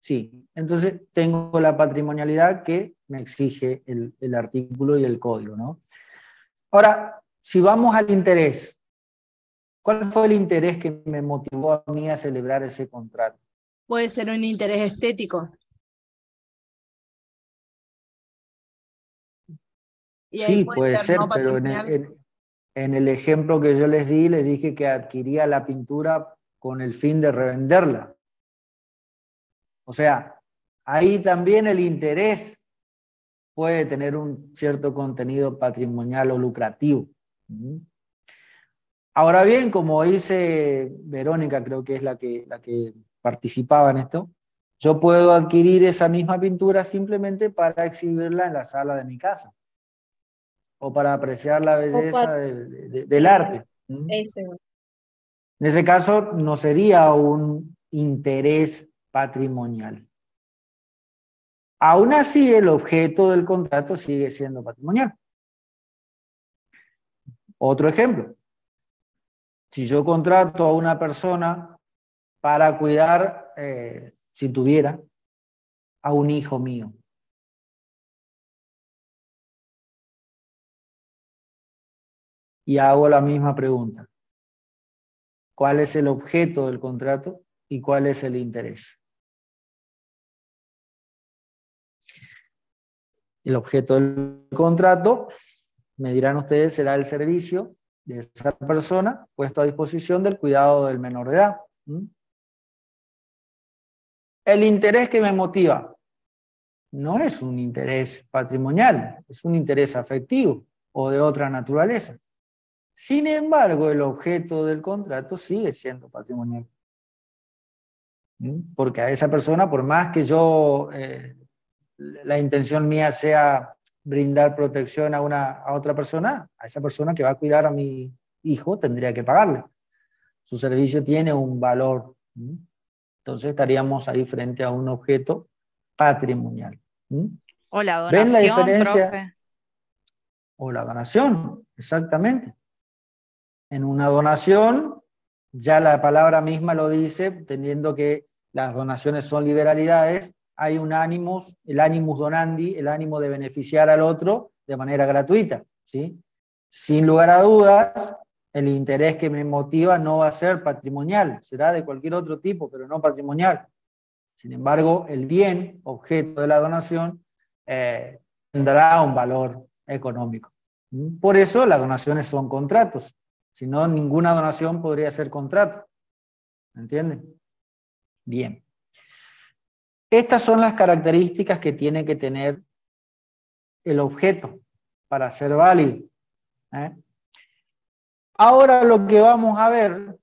Sí. Entonces tengo la patrimonialidad que me exige el artículo y el código, ¿no? Ahora, si vamos al interés, ¿cuál fue el interés que me motivó a mí a celebrar ese contrato? Puede ser un interés estético. Y ahí Sí, puede puede ser ser, no pero patrimonial. En el ejemplo que yo les di, les dije que adquiría la pintura con el fin de revenderla. O sea, ahí también el interés puede tener un cierto contenido patrimonial o lucrativo. Ahora bien, como dice Verónica, creo que es la que participaba en esto, yo puedo adquirir esa misma pintura simplemente para exhibirla en la sala de mi casa, o para apreciar la belleza del arte. Ese. En ese caso, no sería un interés patrimonial. Aún así, el objeto del contrato sigue siendo patrimonial. Otro ejemplo. Si yo contrato a una persona para cuidar, si tuviera, a un hijo mío. Y hago la misma pregunta. ¿Cuál es el objeto del contrato y cuál es el interés? El objeto del contrato, me dirán ustedes, será el servicio de esa persona puesto a disposición del cuidado del menor de edad. El interés que me motiva no es un interés patrimonial, es un interés afectivo o de otra naturaleza. Sin embargo, el objeto del contrato sigue siendo patrimonial. Porque a esa persona, por más que yo, la intención mía sea brindar protección a otra persona, a esa persona que va a cuidar a mi hijo tendría que pagarle. Su servicio tiene un valor. Entonces estaríamos ahí frente a un objeto patrimonial. O la donación, ¿ven la diferencia? profe. O la donación, exactamente. En una donación, ya la palabra misma lo dice, entendiendo que las donaciones son liberalidades, hay un ánimo, el animus donandi, el ánimo de beneficiar al otro de manera gratuita, ¿sí? Sin lugar a dudas, el interés que me motiva no va a ser patrimonial, será de cualquier otro tipo, pero no patrimonial. Sin embargo, el bien, objeto de la donación, tendrá un valor económico. Por eso las donaciones son contratos. Si no, ninguna donación podría ser contrato. ¿Entienden? Bien. Estas son las características que tiene que tener el objeto para ser válido. Ahora lo que vamos a ver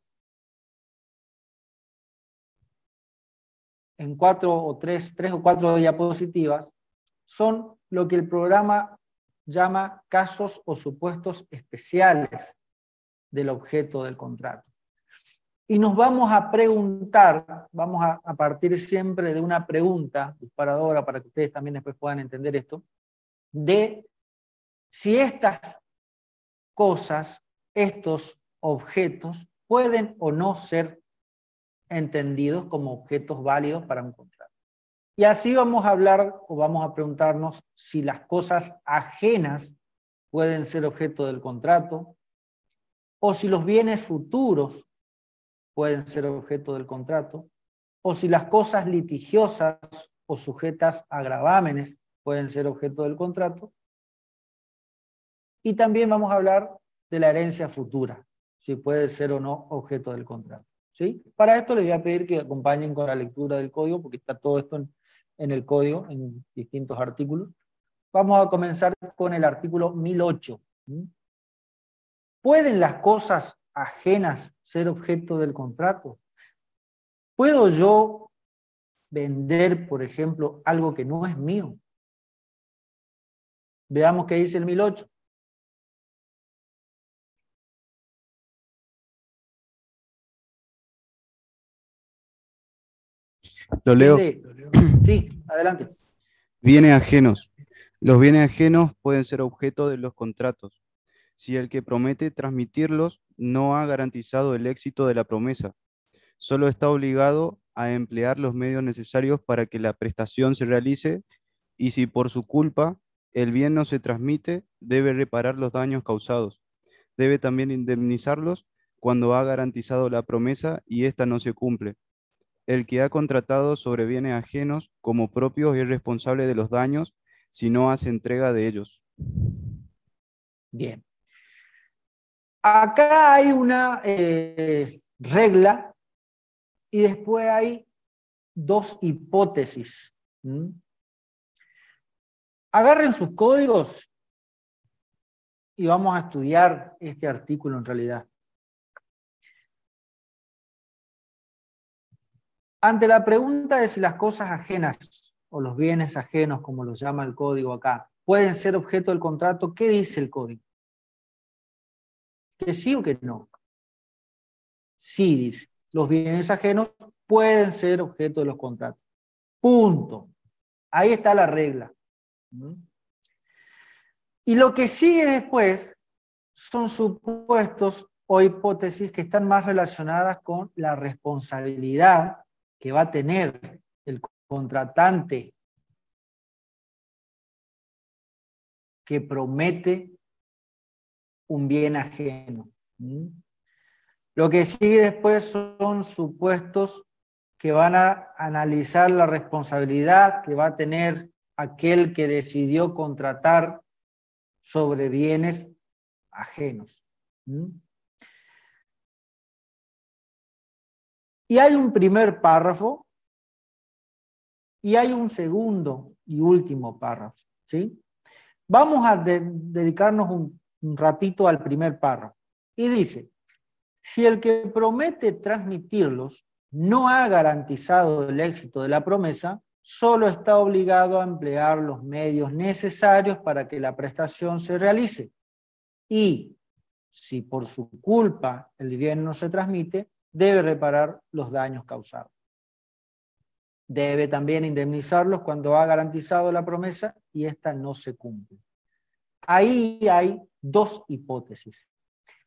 en tres o cuatro diapositivas son lo que el programa llama casos o supuestos especiales del objeto del contrato. Y nos vamos a preguntar, vamos a partir siempre de una pregunta disparadora para que ustedes también después puedan entender esto, de si estas cosas, estos objetos, pueden o no ser entendidos como objetos válidos para un contrato. Y así vamos a hablar o vamos a preguntarnos si las cosas ajenas pueden ser objeto del contrato, o si los bienes futuros pueden ser objeto del contrato, o si las cosas litigiosas o sujetas a gravámenes pueden ser objeto del contrato. Y también vamos a hablar de la herencia futura, si puede ser o no objeto del contrato. ¿Sí? Para esto les voy a pedir que acompañen con la lectura del código, porque está todo esto en el código, en distintos artículos. Vamos a comenzar con el artículo 1008. ¿Pueden las cosas ajenas ser objeto del contrato? ¿Puedo yo vender, por ejemplo, algo que no es mío? Veamos qué dice el 1008. Lo leo. Sí, adelante. Bienes ajenos. Los bienes ajenos pueden ser objeto de los contratos, si el que promete transmitirlos no ha garantizado el éxito de la promesa. Solo está obligado a emplear los medios necesarios para que la prestación se realice, y si por su culpa el bien no se transmite, debe reparar los daños causados. Debe también indemnizarlos cuando ha garantizado la promesa y ésta no se cumple. El que ha contratado sobre bienes ajenos como propios es responsable de los daños si no hace entrega de ellos. Bien. Acá hay una regla y después hay dos hipótesis. Agarren sus códigos y vamos a estudiar este artículo en realidad. Ante la pregunta de si las cosas ajenas o los bienes ajenos, como los llama el código acá, pueden ser objeto del contrato, ¿qué dice el código? ¿Que sí o que no? Sí, dice. Los bienes ajenos pueden ser objeto de los contratos. Punto. Ahí está la regla. Y lo que sigue después son supuestos o hipótesis que están más relacionadas con la responsabilidad que va a tener el contratante que promete un bien ajeno. Lo que sigue después son supuestos que van a analizar la responsabilidad que va a tener aquel que decidió contratar sobre bienes ajenos. Y hay un primer párrafo y hay un segundo y último párrafo, ¿sí? Vamos a dedicarnos un ratito al primer párrafo. Y dice, si el que promete transmitirlos no ha garantizado el éxito de la promesa, solo está obligado a emplear los medios necesarios para que la prestación se realice. Y si por su culpa el bien no se transmite, debe reparar los daños causados. Debe también indemnizarlos cuando ha garantizado la promesa y ésta no se cumple. Ahí hay dos hipótesis.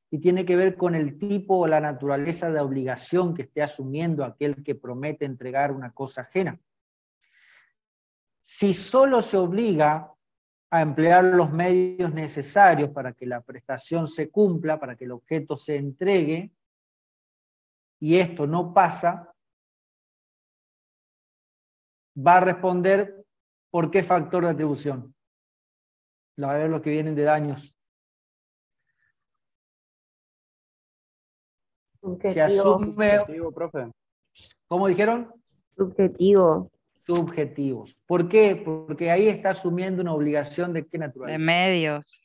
Y tiene que ver con el tipo o la naturaleza de obligación que esté asumiendo aquel que promete entregar una cosa ajena. Si solo se obliga a emplear los medios necesarios para que la prestación se cumpla, para que el objeto se entregue, y esto no pasa, va a responder por qué factor de atribución. A ver los que vienen de daños. Se asume... Subjetivo, profe. ¿Cómo dijeron? Subjetivo. Subjetivos. ¿Por qué? Porque ahí está asumiendo una obligación de qué naturaleza. De medios.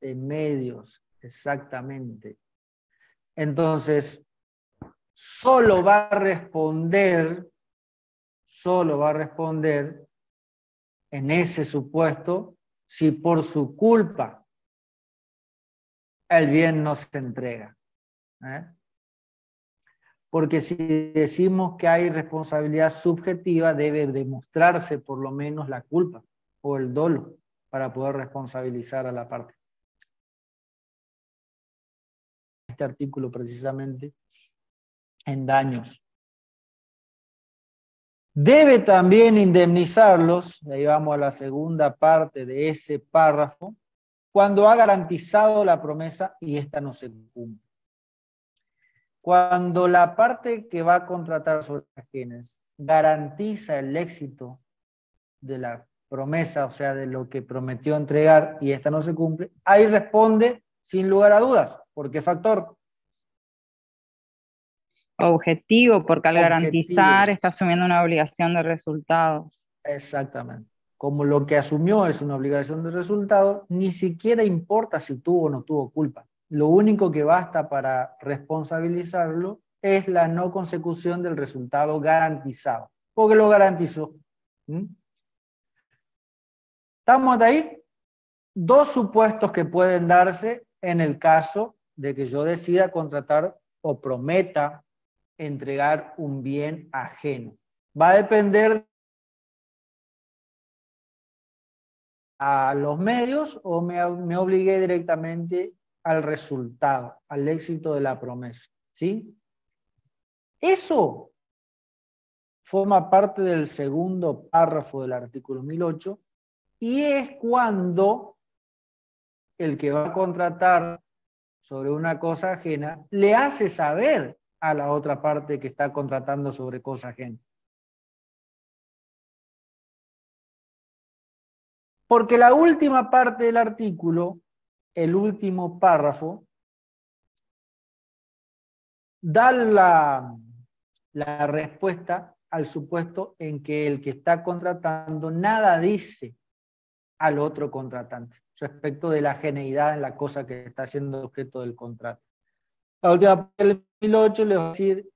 De medios, exactamente. Entonces, solo va a responder en ese supuesto si por su culpa el bien no se entrega. Porque si decimos que hay responsabilidad subjetiva, debe demostrarse por lo menos la culpa o el dolo para poder responsabilizar a la parte. Este artículo precisamente en daños. Debe también indemnizarlos, ahí vamos a la segunda parte de ese párrafo, cuando ha garantizado la promesa y ésta no se cumple. Cuando la parte que va a contratar sobre ajenas garantiza el éxito de la promesa, o sea, de lo que prometió entregar y esta no se cumple, ahí responde sin lugar a dudas. ¿Por qué factor? Objetivo, porque al Objetivo. garantizar está asumiendo una obligación de resultados. Exactamente. Como lo que asumió es una obligación de resultados, ni siquiera importa si tuvo o no tuvo culpa. Lo único que basta para responsabilizarlo es la no consecución del resultado garantizado, porque lo garantizó. ¿Estamos hasta ahí? Dos supuestos que pueden darse en el caso de que yo decida contratar o prometa entregar un bien ajeno. Va a depender a los medios o me obligué directamente al resultado, al éxito de la promesa. ¿Sí? Eso forma parte del segundo párrafo del artículo 1008 y es cuando el que va a contratar sobre una cosa ajena le hace saber a la otra parte que está contratando sobre cosa ajena. Porque la última parte del artículo, el último párrafo, da la respuesta al supuesto en que el que está contratando nada dice al otro contratante respecto de la geneidad en la cosa que está siendo objeto del contrato. La última parte del 2008 le va a decir: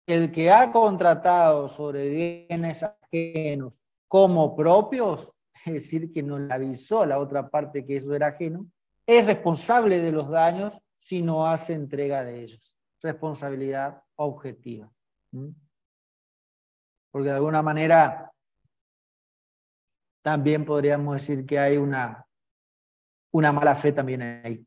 el que ha contratado sobre bienes ajenos como propios, es decir, que no le avisó a la otra parte que eso era ajeno, es responsable de los daños si no hace entrega de ellos. Responsabilidad objetiva. Porque de alguna manera también podríamos decir que hay una mala fe también ahí.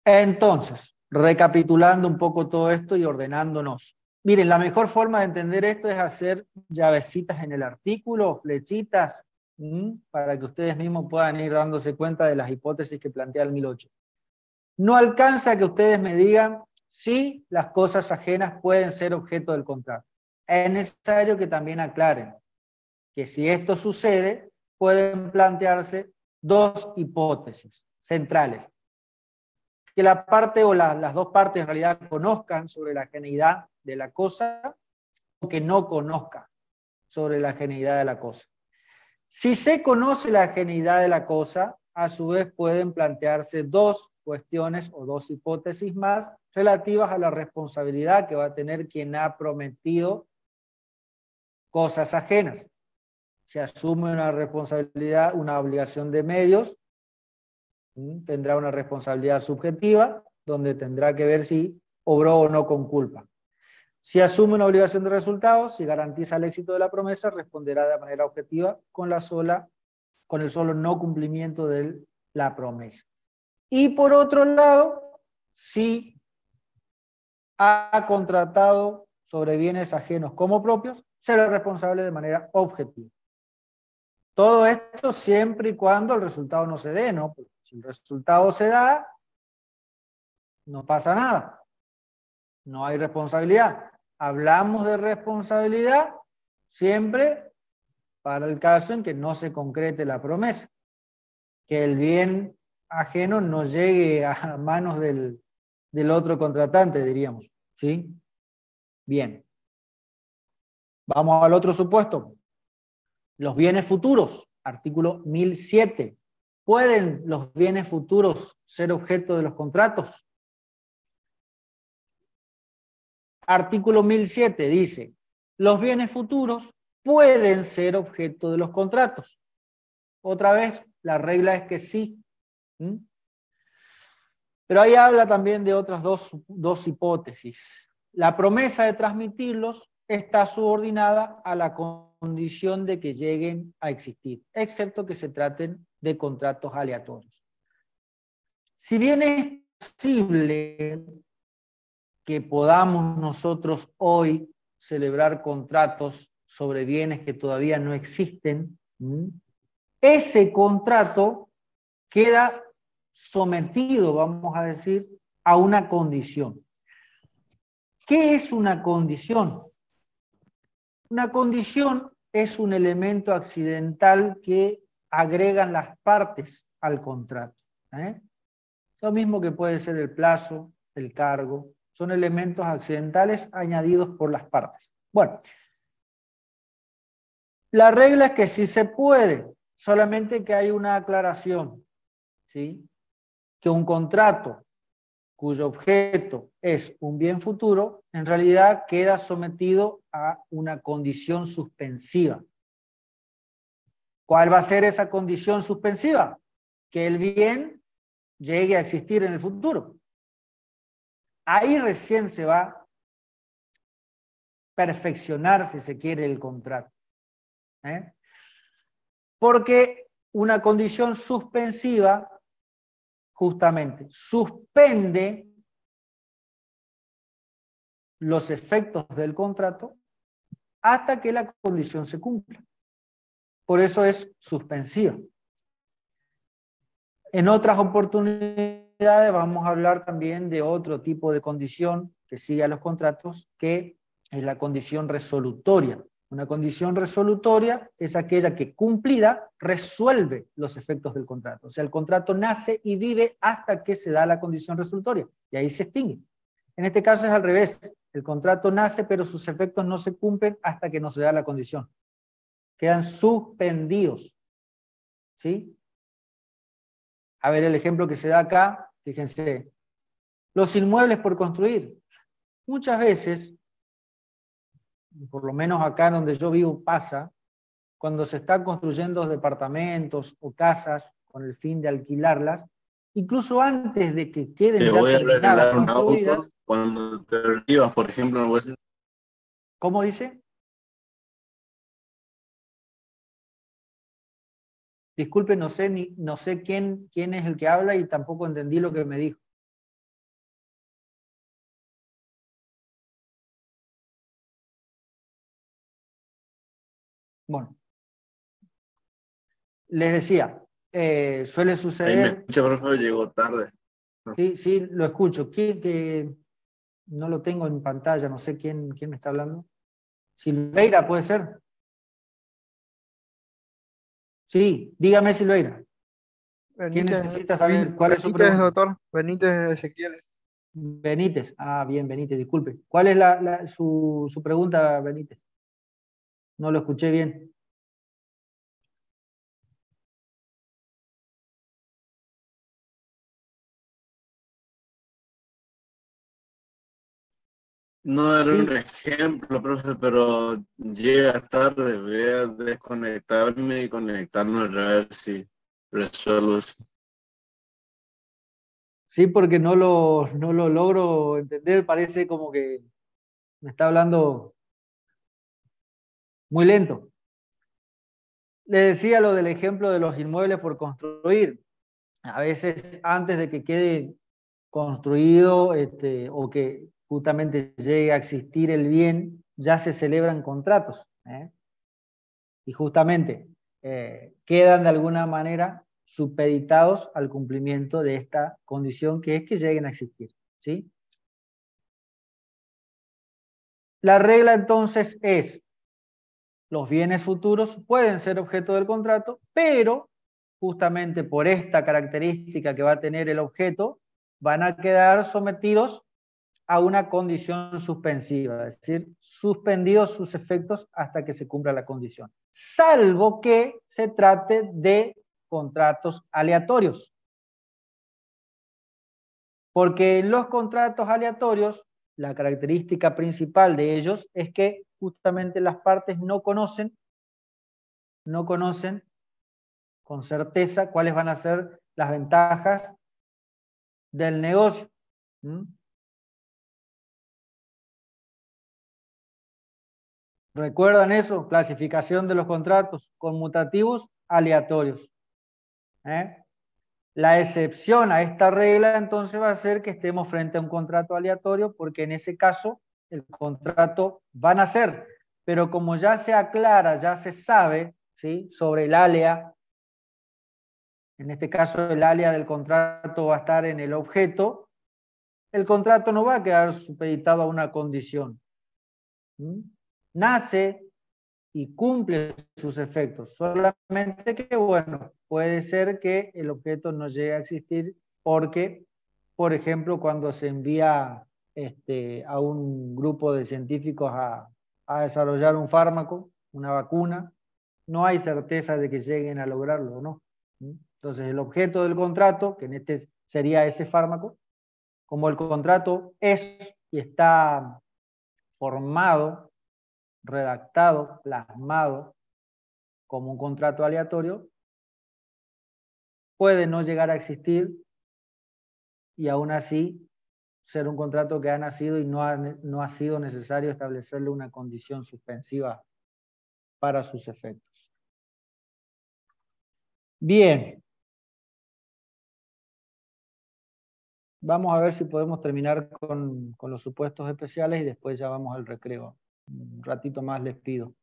Entonces, recapitulando un poco todo esto y ordenándonos. Miren, la mejor forma de entender esto es hacer llavecitas en el artículo, flechitas, para que ustedes mismos puedan ir dándose cuenta de las hipótesis que plantea el 1008. No alcanza que ustedes me digan si las cosas ajenas pueden ser objeto del contrato. Es necesario que también aclaren que si esto sucede, pueden plantearse dos hipótesis centrales. Que la parte o las dos partes en realidad conozcan sobre la geneidad de la cosa, o que no conozcan sobre la geneidad de la cosa. Si se conoce la geneidad de la cosa, a su vez pueden plantearse dos cuestiones o dos hipótesis más relativas a la responsabilidad que va a tener quien ha prometido cosas ajenas. Se asume una responsabilidad, una obligación de medios, tendrá una responsabilidad subjetiva, donde tendrá que ver si obró o no con culpa. Si asume una obligación de resultados, si garantiza el éxito de la promesa, responderá de manera objetiva con el solo no cumplimiento de la promesa. Y por otro lado, si ha contratado sobre bienes ajenos como propios, será responsable de manera objetiva. Todo esto siempre y cuando el resultado no se dé, ¿no? Porque si el resultado se da, no pasa nada. No hay responsabilidad. Hablamos de responsabilidad siempre para el caso en que no se concrete la promesa. Que el bien ajeno no llegue a manos del otro contratante, diríamos. ¿Sí? Bien. Vamos al otro supuesto. Los bienes futuros, artículo 1007. ¿Pueden los bienes futuros ser objeto de los contratos? Artículo 1007 dice: los bienes futuros pueden ser objeto de los contratos. Otra vez, la regla es que sí. Pero ahí habla también de otras dos hipótesis. La promesa de transmitirlos está subordinada a la condición de que lleguen a existir, excepto que se traten de contratos aleatorios. Si bien es posible que podamos nosotros hoy celebrar contratos sobre bienes que todavía no existen, ese contrato queda sometido, vamos a decir, a una condición. ¿Qué es una condición? Una condición es un elemento accidental que agregan las partes al contrato. Lo mismo que puede ser el plazo, el cargo, son elementos accidentales añadidos por las partes. Bueno, la regla es que sí se puede, solamente que hay una aclaración, ¿sí? Que un contrato cuyo objeto es un bien futuro, en realidad queda sometido a una condición suspensiva. ¿Cuál va a ser esa condición suspensiva? Que el bien llegue a existir en el futuro. Ahí recién se va a perfeccionar, si se quiere, el contrato. Porque una condición suspensiva justamente suspende los efectos del contrato hasta que la condición se cumpla. Por eso es suspensiva. En otras oportunidades vamos a hablar también de otro tipo de condición que sigue a los contratos, que es la condición resolutoria. Una condición resolutoria es aquella que cumplida resuelve los efectos del contrato. O sea, el contrato nace y vive hasta que se da la condición resolutoria, y ahí se extingue. En este caso es al revés. El contrato nace, pero sus efectos no se cumplen hasta que no se da la condición. Quedan suspendidos. ¿Sí? A ver el ejemplo que se da acá. Fíjense. Los inmuebles por construir. Muchas veces, por lo menos acá donde yo vivo pasa, cuando se están construyendo departamentos o casas con el fin de alquilarlas, incluso antes de que queden Te ya voy a terminadas regalar un construidas. auto cuando te recibas, por ejemplo, en West. ¿Cómo dice? Disculpe, no sé quién es el que habla y tampoco entendí lo que me dijo. Bueno, les decía, suele Ahí me suceder. escucha, por favor, llegó tarde. Sí, lo escucho. Que no lo tengo en pantalla, no sé quién me está hablando. Silveira, ¿puede ser? Sí, dígame, Silveira. ¿Quién necesita saber cuál es su Benítez, pregunta? doctor. Benítez Ezequiel. Benítez. Ah, bien, Benítez, disculpe. ¿Cuál es su pregunta, Benítez? No lo escuché bien. No era Sí. un ejemplo, profe, pero llega tarde, voy a desconectarme y conectarme a ver si resuelvo eso. Sí, porque no lo logro entender, parece como que me está hablando muy lento. Le decía lo del ejemplo de los inmuebles por construir. A veces antes de que quede construido o que justamente llegue a existir el bien, ya se celebran contratos. Y justamente quedan de alguna manera supeditados al cumplimiento de esta condición que es que lleguen a existir. ¿Sí? La regla entonces es, los bienes futuros pueden ser objeto del contrato, pero justamente por esta característica que va a tener el objeto, van a quedar sometidos a una condición suspensiva, es decir, suspendidos sus efectos hasta que se cumpla la condición, salvo que se trate de contratos aleatorios. Porque en los contratos aleatorios, la característica principal de ellos es que justamente las partes no conocen con certeza cuáles van a ser las ventajas del negocio. ¿Recuerdan eso? Clasificación de los contratos conmutativos aleatorios. La excepción a esta regla entonces va a ser que estemos frente a un contrato aleatorio, porque en ese caso el contrato va a nacer, pero como ya se aclara, ya se sabe, ¿sí?, sobre el alea, en este caso el alea del contrato va a estar en el objeto, el contrato no va a quedar supeditado a una condición. Nace y cumple sus efectos, solamente que, bueno, puede ser que el objeto no llegue a existir porque, por ejemplo, cuando se envía a un grupo de científicos a desarrollar un fármaco, una vacuna, no hay certeza de que lleguen a lograrlo o no. Entonces, el objeto del contrato, que en este sería ese fármaco, como el contrato es y está formado, redactado, plasmado como un contrato aleatorio, puede no llegar a existir y aún así ser un contrato que ha nacido y no ha sido necesario establecerle una condición suspensiva para sus efectos. Bien. Vamos a ver si podemos terminar con los supuestos especiales y después ya vamos al recreo. Un ratito más les pido.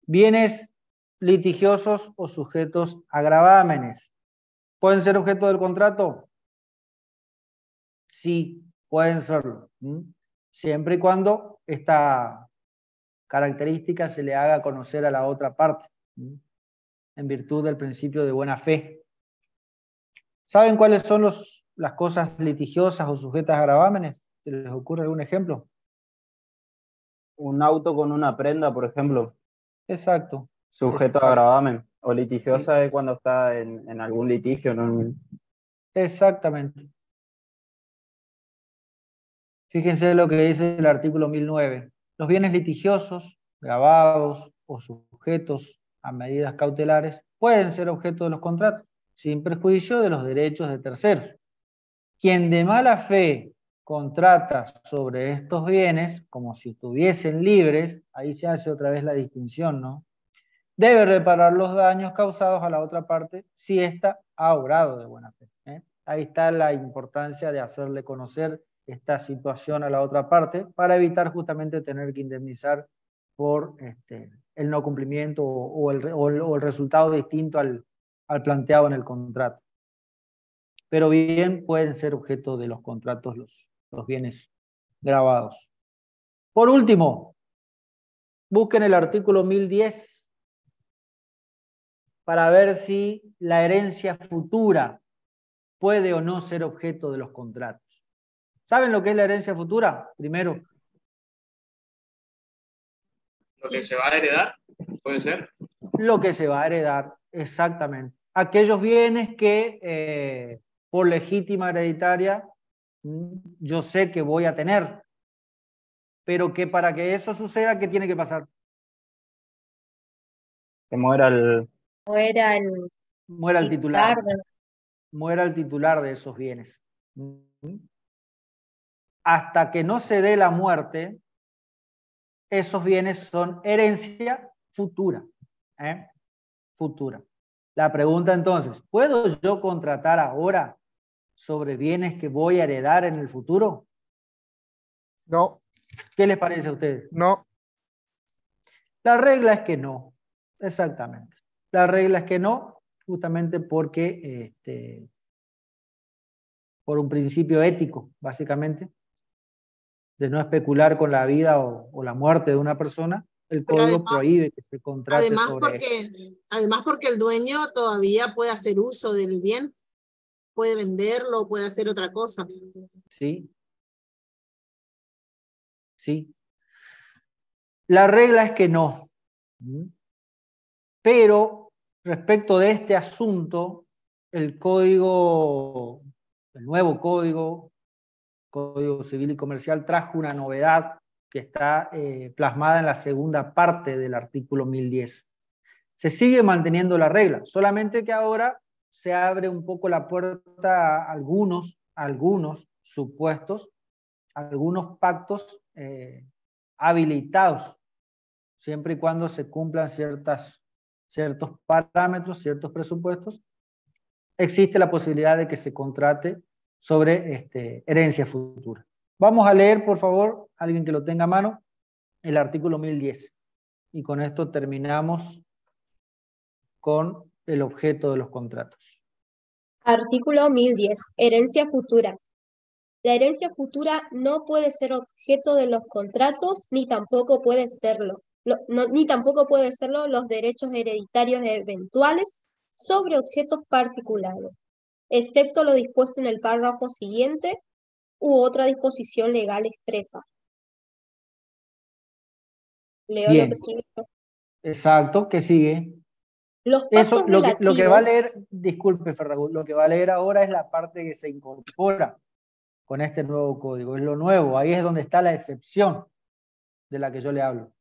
Bienes litigiosos o sujetos a gravámenes. ¿Pueden ser objeto del contrato? Sí, pueden serlo. Siempre y cuando esta característica se le haga conocer a la otra parte, en virtud del principio de buena fe. ¿Saben cuáles son las cosas litigiosas o sujetas a gravámenes? ¿Se les ocurre algún ejemplo? Un auto con una prenda, por ejemplo. Exacto. Sujeto a gravamen. O litigiosa es cuando está en algún litigio. ¿No? Exactamente. Fíjense lo que dice el artículo 1009. Los bienes litigiosos, gravados o sujetos a medidas cautelares pueden ser objeto de los contratos, sin perjuicio de los derechos de terceros. Quien de mala fe contrata sobre estos bienes, como si estuviesen libres, ahí se hace otra vez la distinción, ¿no? Debe reparar los daños causados a la otra parte si ésta ha obrado de buena fe. Ahí está la importancia de hacerle conocer esta situación a la otra parte para evitar justamente tener que indemnizar por el no cumplimiento o el resultado distinto al planteado en el contrato. Pero bien pueden ser objeto de los contratos los bienes grabados. Por último, busquen el artículo 1010 para ver si la herencia futura puede o no ser objeto de los contratos. ¿Saben lo que es la herencia futura? Primero. Lo que se va a heredar, ¿puede ser? Lo que se va a heredar, exactamente. Aquellos bienes que por legítima hereditaria yo sé que voy a tener, pero que para que eso suceda, ¿qué tiene que pasar? Que muera el titular. Muera el titular de esos bienes. Hasta que no se dé la muerte, esos bienes son herencia futura. Futura. La pregunta entonces, ¿puedo yo contratar ahora sobre bienes que voy a heredar en el futuro? No. ¿Qué les parece a ustedes? No. La regla es que no, exactamente. La regla es que no, justamente porque por un principio ético, básicamente, de no especular con la vida o la muerte de una persona, el código prohíbe que se contrate sobre esto. Además porque el dueño todavía puede hacer uso del bien, puede venderlo, puede hacer otra cosa. Sí. Sí. La regla es que no. Pero respecto de este asunto, el nuevo código civil y comercial trajo una novedad que está plasmada en la segunda parte del artículo 1010. Se sigue manteniendo la regla, solamente que ahora se abre un poco la puerta a algunos supuestos, algunos pactos habilitados, siempre y cuando se cumplan ciertos parámetros, ciertos presupuestos, existe la posibilidad de que se contrate sobre herencia futura. Vamos a leer, por favor, alguien que lo tenga a mano, el artículo 1010. Y con esto terminamos con el objeto de los contratos. Artículo 1010. Herencia futura. La herencia futura no puede ser objeto de los contratos, ni tampoco puede serlo. Ni tampoco puede serlo los derechos hereditarios eventuales sobre objetos particulares, excepto lo dispuesto en el párrafo siguiente u otra disposición legal expresa. Leo Bien. lo que sigue. Exacto, ¿qué sigue? Los pactos relativos... Lo que va a leer, disculpe Ferragut, lo que va a leer ahora es la parte que se incorpora con este nuevo código, es lo nuevo, ahí es donde está la excepción de la que yo le hablo.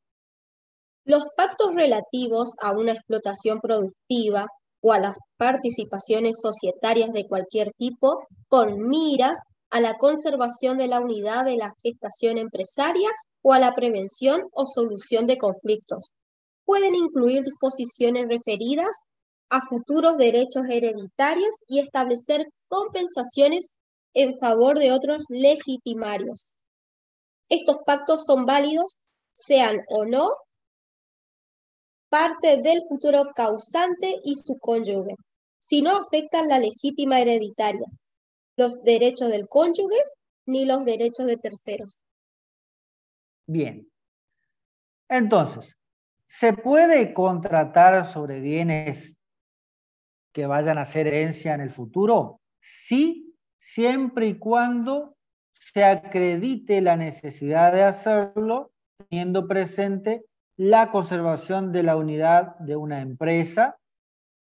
Los pactos relativos a una explotación productiva o a las participaciones societarias de cualquier tipo con miras a la conservación de la unidad de la gestación empresaria o a la prevención o solución de conflictos. Pueden incluir disposiciones referidas a futuros derechos hereditarios y establecer compensaciones en favor de otros legitimarios. Estos pactos son válidos, sean o no parte del futuro causante y su cónyuge, si no afectan la legítima hereditaria, los derechos del cónyuge ni los derechos de terceros. Bien. Entonces, ¿se puede contratar sobre bienes que vayan a ser herencia en el futuro? Sí, siempre y cuando se acredite la necesidad de hacerlo, teniendo presente la conservación de la unidad de una empresa,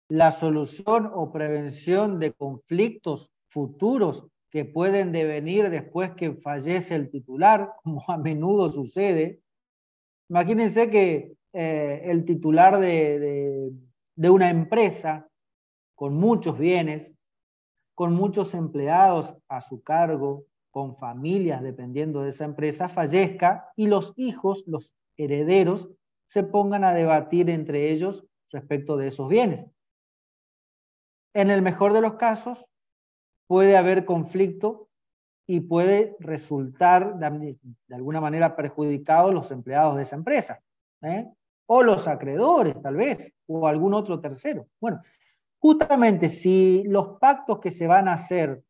la solución o prevención de conflictos futuros que pueden devenir después que fallece el titular, como a menudo sucede. Imagínense que el titular de una empresa con muchos bienes, con muchos empleados a su cargo, con familias dependiendo de esa empresa, fallezca y los hijos, los herederos, se pongan a debatir entre ellos respecto de esos bienes. En el mejor de los casos, puede haber conflicto y puede resultar de alguna manera perjudicados los empleados de esa empresa, o los acreedores tal vez, o algún otro tercero. Bueno, justamente si los pactos que se van a hacer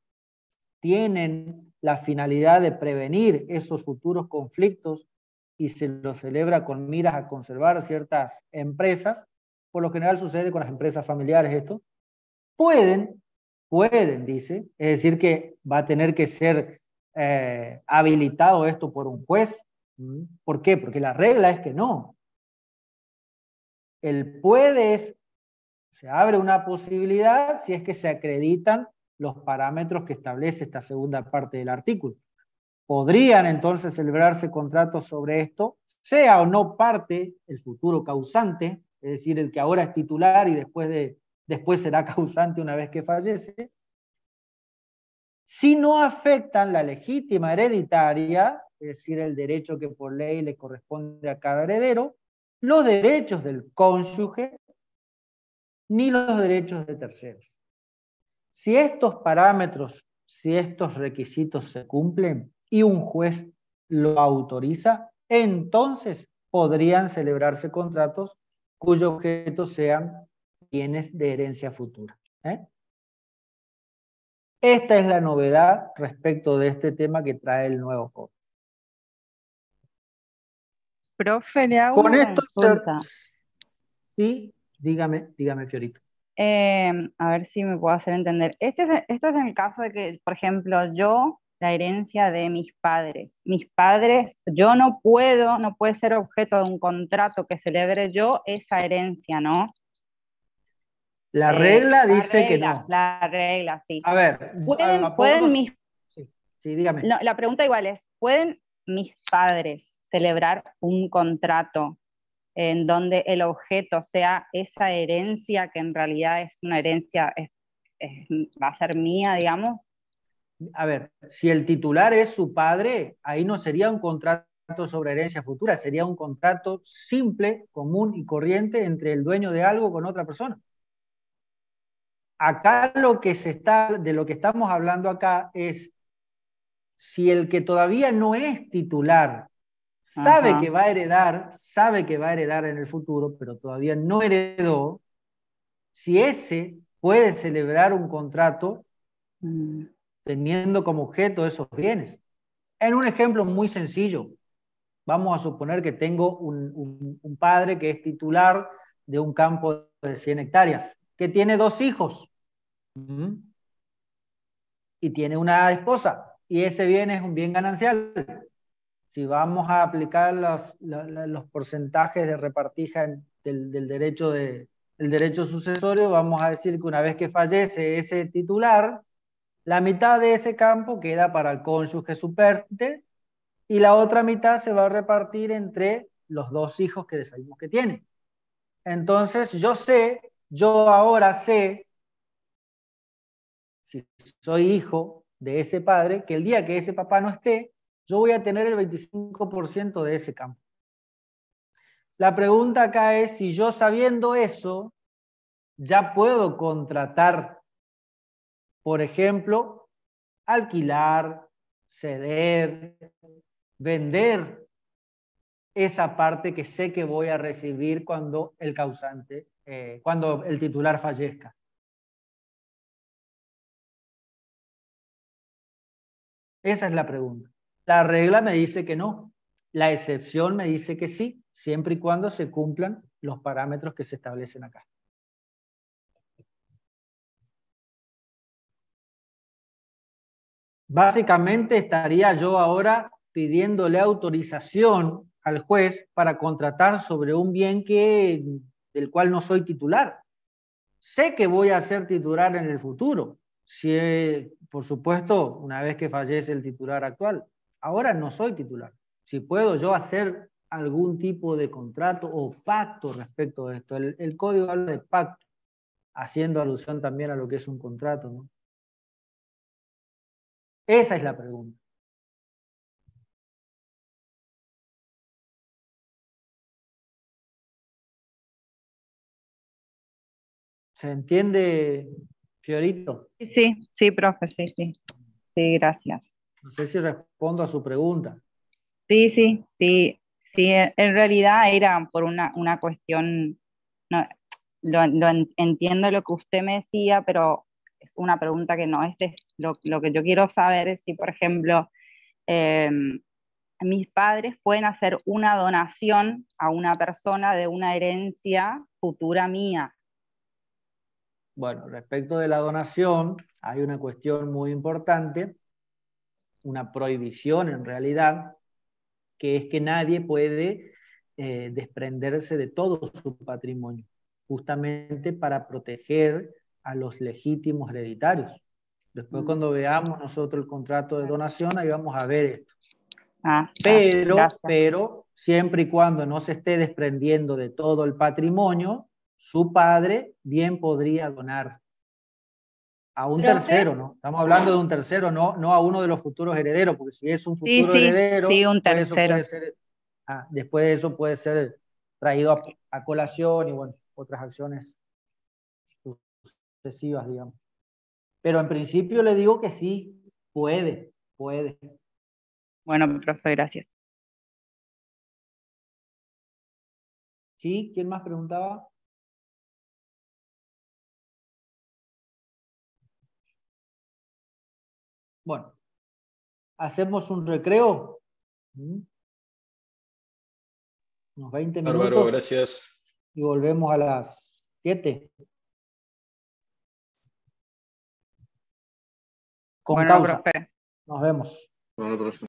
tienen la finalidad de prevenir esos futuros conflictos y se los celebra con miras a conservar ciertas empresas, por lo general sucede con las empresas familiares esto, pueden, dice, es decir que va a tener que ser habilitado esto por un juez. ¿Por qué? Porque la regla es que no. El puede es, se abre una posibilidad si es que se acreditan los parámetros que establece esta segunda parte del artículo. Podrían entonces celebrarse contratos sobre esto, sea o no parte el futuro causante, es decir, el que ahora es titular y después será causante una vez que fallece, si no afectan la legítima hereditaria, es decir, el derecho que por ley le corresponde a cada heredero, los derechos del cónyuge, ni los derechos de terceros. Si estos parámetros, si estos requisitos se cumplen y un juez lo autoriza, entonces podrían celebrarse contratos cuyo objeto sean bienes de herencia futura. Esta es la novedad respecto de este tema que trae el nuevo código. Profe, le hago Con una esto, consulta. sí, dígame, Fiorito. A ver si me puedo hacer entender. Esto es en el caso de que, por ejemplo, la herencia de mis padres, yo no puede ser objeto de un contrato que celebre yo esa herencia, ¿no? La regla dice que no. La regla, sí. A ver, ¿Pueden mis... Sí, dígame. No, la pregunta igual es, ¿pueden mis padres celebrar un contrato en donde el objeto sea esa herencia que en realidad es una herencia, va a ser mía, digamos? A ver, si el titular es su padre, ahí no sería un contrato sobre herencia futura, sería un contrato simple, común y corriente entre el dueño de algo con otra persona. Acá de lo que estamos hablando acá es si el que todavía no es titular sabe que va a heredar en el futuro, pero todavía no heredó, si ese puede celebrar un contrato teniendo como objeto esos bienes. En un ejemplo muy sencillo, vamos a suponer que tengo un padre que es titular de un campo de 100 hectáreas, que tiene 2 hijos y tiene una esposa, y ese bien es un bien ganancial. Si vamos a aplicar los porcentajes de repartija del derecho sucesorio, vamos a decir que una vez que fallece ese titular, la mitad de ese campo queda para el cónyuge superstite y la otra mitad se va a repartir entre los 2 hijos que sabemos que tiene. Entonces yo ahora sé, si soy hijo de ese padre, que el día que ese papá no esté, yo voy a tener el 25% de ese campo. La pregunta acá es si yo sabiendo eso, ya puedo contratar, por ejemplo, alquilar, ceder, vender esa parte que sé que voy a recibir cuando cuando el titular fallezca. Esa es la pregunta. La regla me dice que no. La excepción me dice que sí, siempre y cuando se cumplan los parámetros que se establecen acá. Básicamente estaría yo ahora pidiéndole autorización al juez para contratar sobre un bien del cual no soy titular. Sé que voy a ser titular en el futuro, si, por supuesto, una vez que fallece el titular actual. Ahora no soy titular. Si puedo yo hacer algún tipo de contrato o pacto respecto a esto. El código habla de pacto, haciendo alusión también a lo que es un contrato, ¿no? Esa es la pregunta. ¿Se entiende, Fiorito? Sí, sí, profe, sí, sí. Sí, gracias. No sé si respondo a su pregunta. Sí, sí, sí, sí, en realidad era por una cuestión, no, entiendo lo que usted me decía, pero es una pregunta que no es lo que yo quiero saber es si, por ejemplo, eh, mis padres pueden hacer una donación a una persona de una herencia futura mía. Bueno, respecto de la donación, hay una cuestión muy importante, una prohibición en realidad, que es que nadie puede desprenderse de todo su patrimonio, justamente para proteger a los legítimos hereditarios. Después cuando veamos nosotros el contrato de donación, ahí vamos a ver esto. Pero siempre y cuando no se esté desprendiendo de todo el patrimonio, su padre bien podría donar a un tercero, ¿no? Estamos hablando de un tercero, no a uno de los futuros herederos, porque si es un futuro heredero, sí, un pues eso tercero. puede ser, después de eso puede ser traído a colación y bueno, otras acciones sucesivas, digamos. Pero en principio le digo que sí, puede. Bueno, profe, gracias. ¿Sí? ¿Quién más preguntaba? Bueno, hacemos un recreo. Unos 20 minutos. Bárbaro, gracias. Y volvemos a las 7. Con bueno, causa. profe. Nos vemos. Bueno, profe.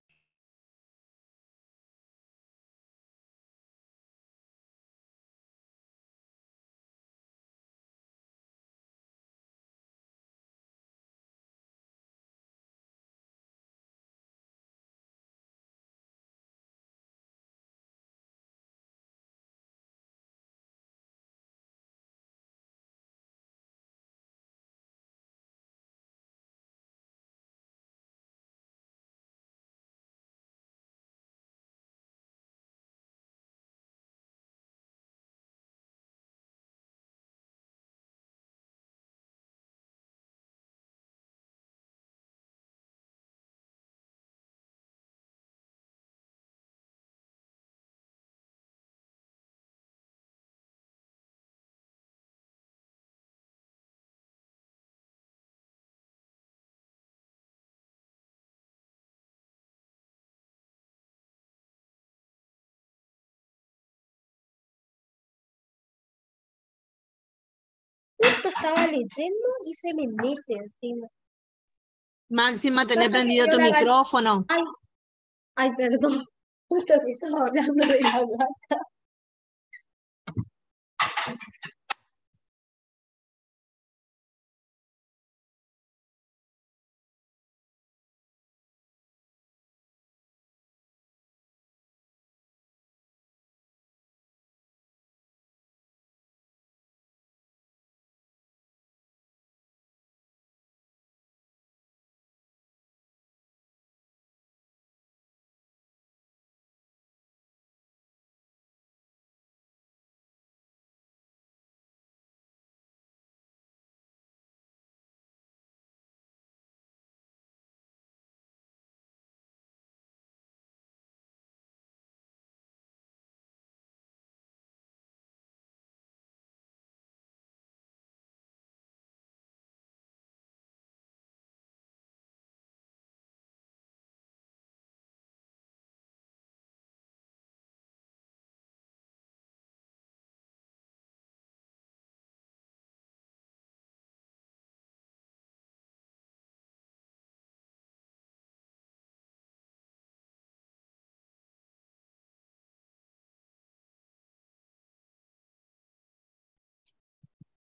Justo estaba leyendo y se me mete encima. Máxima, tener Suerte que prendido dio tu la micrófono. Ay, perdón. Justo que estaba hablando de la gata.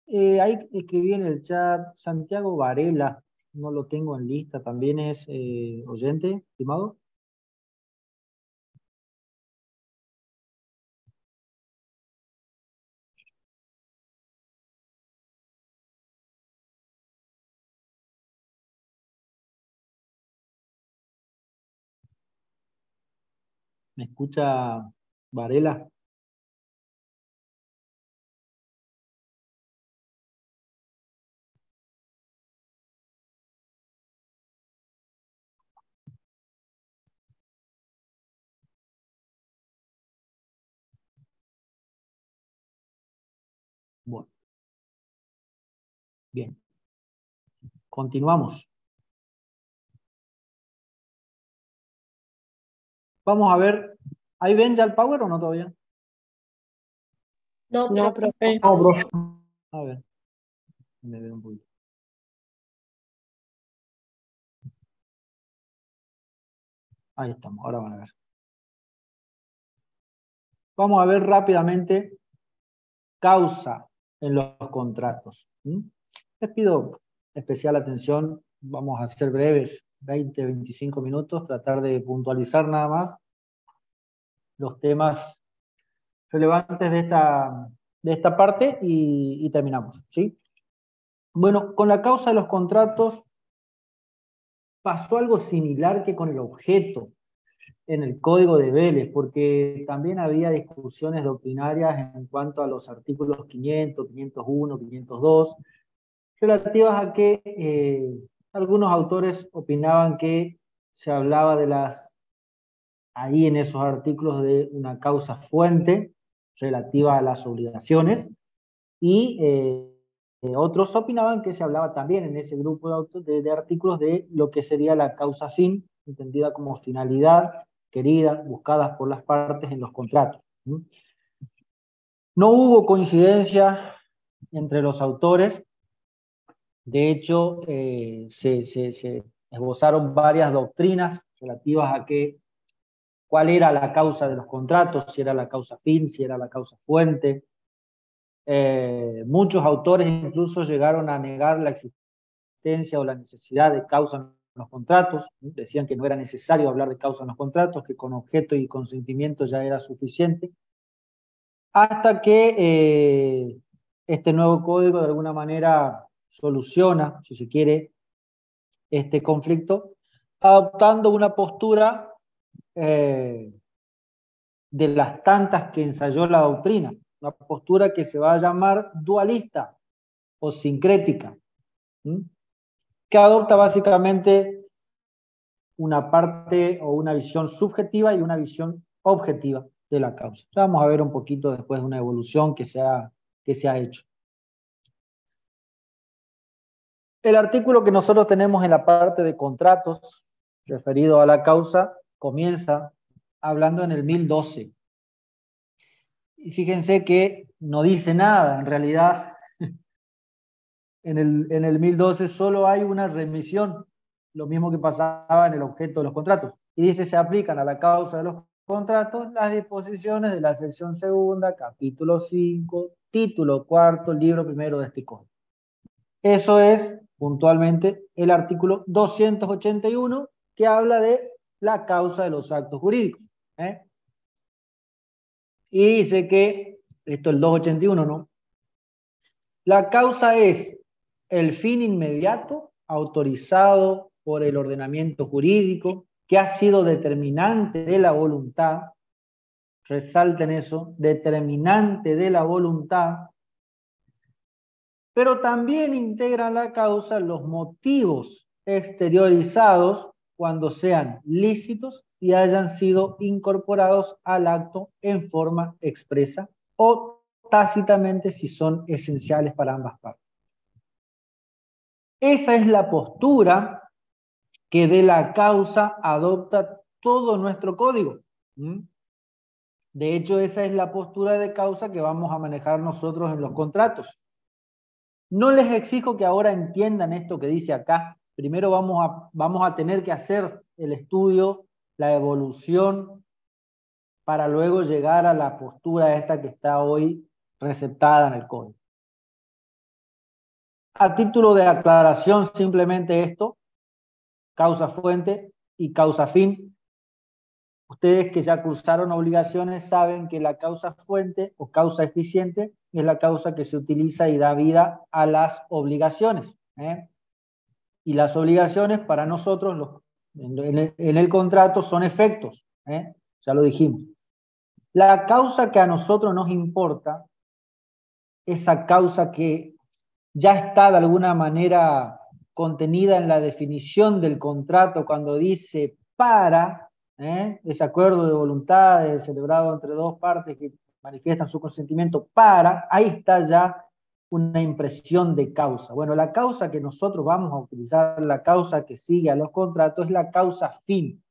Ahí escribí en el chat Santiago Varela, no lo tengo en lista, también es oyente, estimado. ¿Me escucha Varela? Bueno, bien. Continuamos. Vamos a ver. ¿Ahí ven ya el power o no todavía? No, No, profe. profe. No, profe. A ver. Me veo un poquito. Ahí estamos, ahora van a ver. Vamos a ver rápidamente causa en los contratos. Les pido especial atención, vamos a ser breves, 20, 25 minutos, tratar de puntualizar nada más los temas relevantes de esta parte y terminamos, ¿sí? Bueno, con la causa de los contratos pasó algo similar que con el objeto en el código de Vélez, porque también había discusiones doctrinarias en cuanto a los artículos 500, 501, 502, relativas a que algunos autores opinaban que se hablaba ahí en esos artículos de una causa fuente relativa a las obligaciones, y otros opinaban que se hablaba también en ese grupo de artículos de lo que sería la causa fin, entendida como finalidad querida, buscadas por las partes en los contratos. No hubo coincidencia entre los autores. De hecho, se esbozaron varias doctrinas relativas a cuál era la causa de los contratos, si era la causa fin, si era la causa fuente. Muchos autores incluso llegaron a negar la existencia o la necesidad de causa en los contratos. Decían que no era necesario hablar de causa en los contratos, que con objeto y consentimiento ya era suficiente. Hasta que este nuevo código de alguna manera soluciona, si se quiere, este conflicto, adoptando una postura de las tantas que ensayó la doctrina, una postura que se va a llamar dualista o sincrética, que adopta básicamente una parte o una visión subjetiva y una visión objetiva de la causa. Vamos a ver un poquito después de una evolución que se ha hecho. El artículo que nosotros tenemos en la parte de contratos, referido a la causa, comienza hablando en el 1012. Y fíjense que no dice nada, en realidad, en el 1012 solo hay una remisión, lo mismo que pasaba en el objeto de los contratos. Y dice, se aplican a la causa de los contratos las disposiciones de la sección segunda, capítulo 5, título cuarto, libro primero de este código. Eso es, puntualmente, el artículo 281, que habla de la causa de los actos jurídicos. Y dice que, esto es el 281, ¿no? La causa es el fin inmediato autorizado por el ordenamiento jurídico que ha sido determinante de la voluntad, resalten eso, determinante de la voluntad, pero también integra la causa los motivos exteriorizados cuando sean lícitos y hayan sido incorporados al acto en forma expresa o tácitamente si son esenciales para ambas partes. Esa es la postura que de la causa adopta todo nuestro código. De hecho, esa es la postura de causa que vamos a manejar nosotros en los contratos. No les exijo que ahora entiendan esto que dice acá. Primero vamos a tener que hacer el estudio, la evolución, para luego llegar a la postura esta que está hoy receptada en el código. A título de aclaración, simplemente esto, causa-fuente y causa-fin. Ustedes que ya cursaron obligaciones saben que la causa-fuente o causa eficiente es la causa que se utiliza y da vida a las obligaciones. Y las obligaciones para nosotros en el contrato son efectos. Ya lo dijimos. La causa que a nosotros nos importa, esa causa que ya está de alguna manera contenida en la definición del contrato cuando dice para, ese acuerdo de voluntades celebrado entre dos partes que manifiestan su consentimiento para, ahí está ya una impresión de causa. Bueno, la causa que nosotros vamos a utilizar, la causa que sigue a los contratos es la causa fin.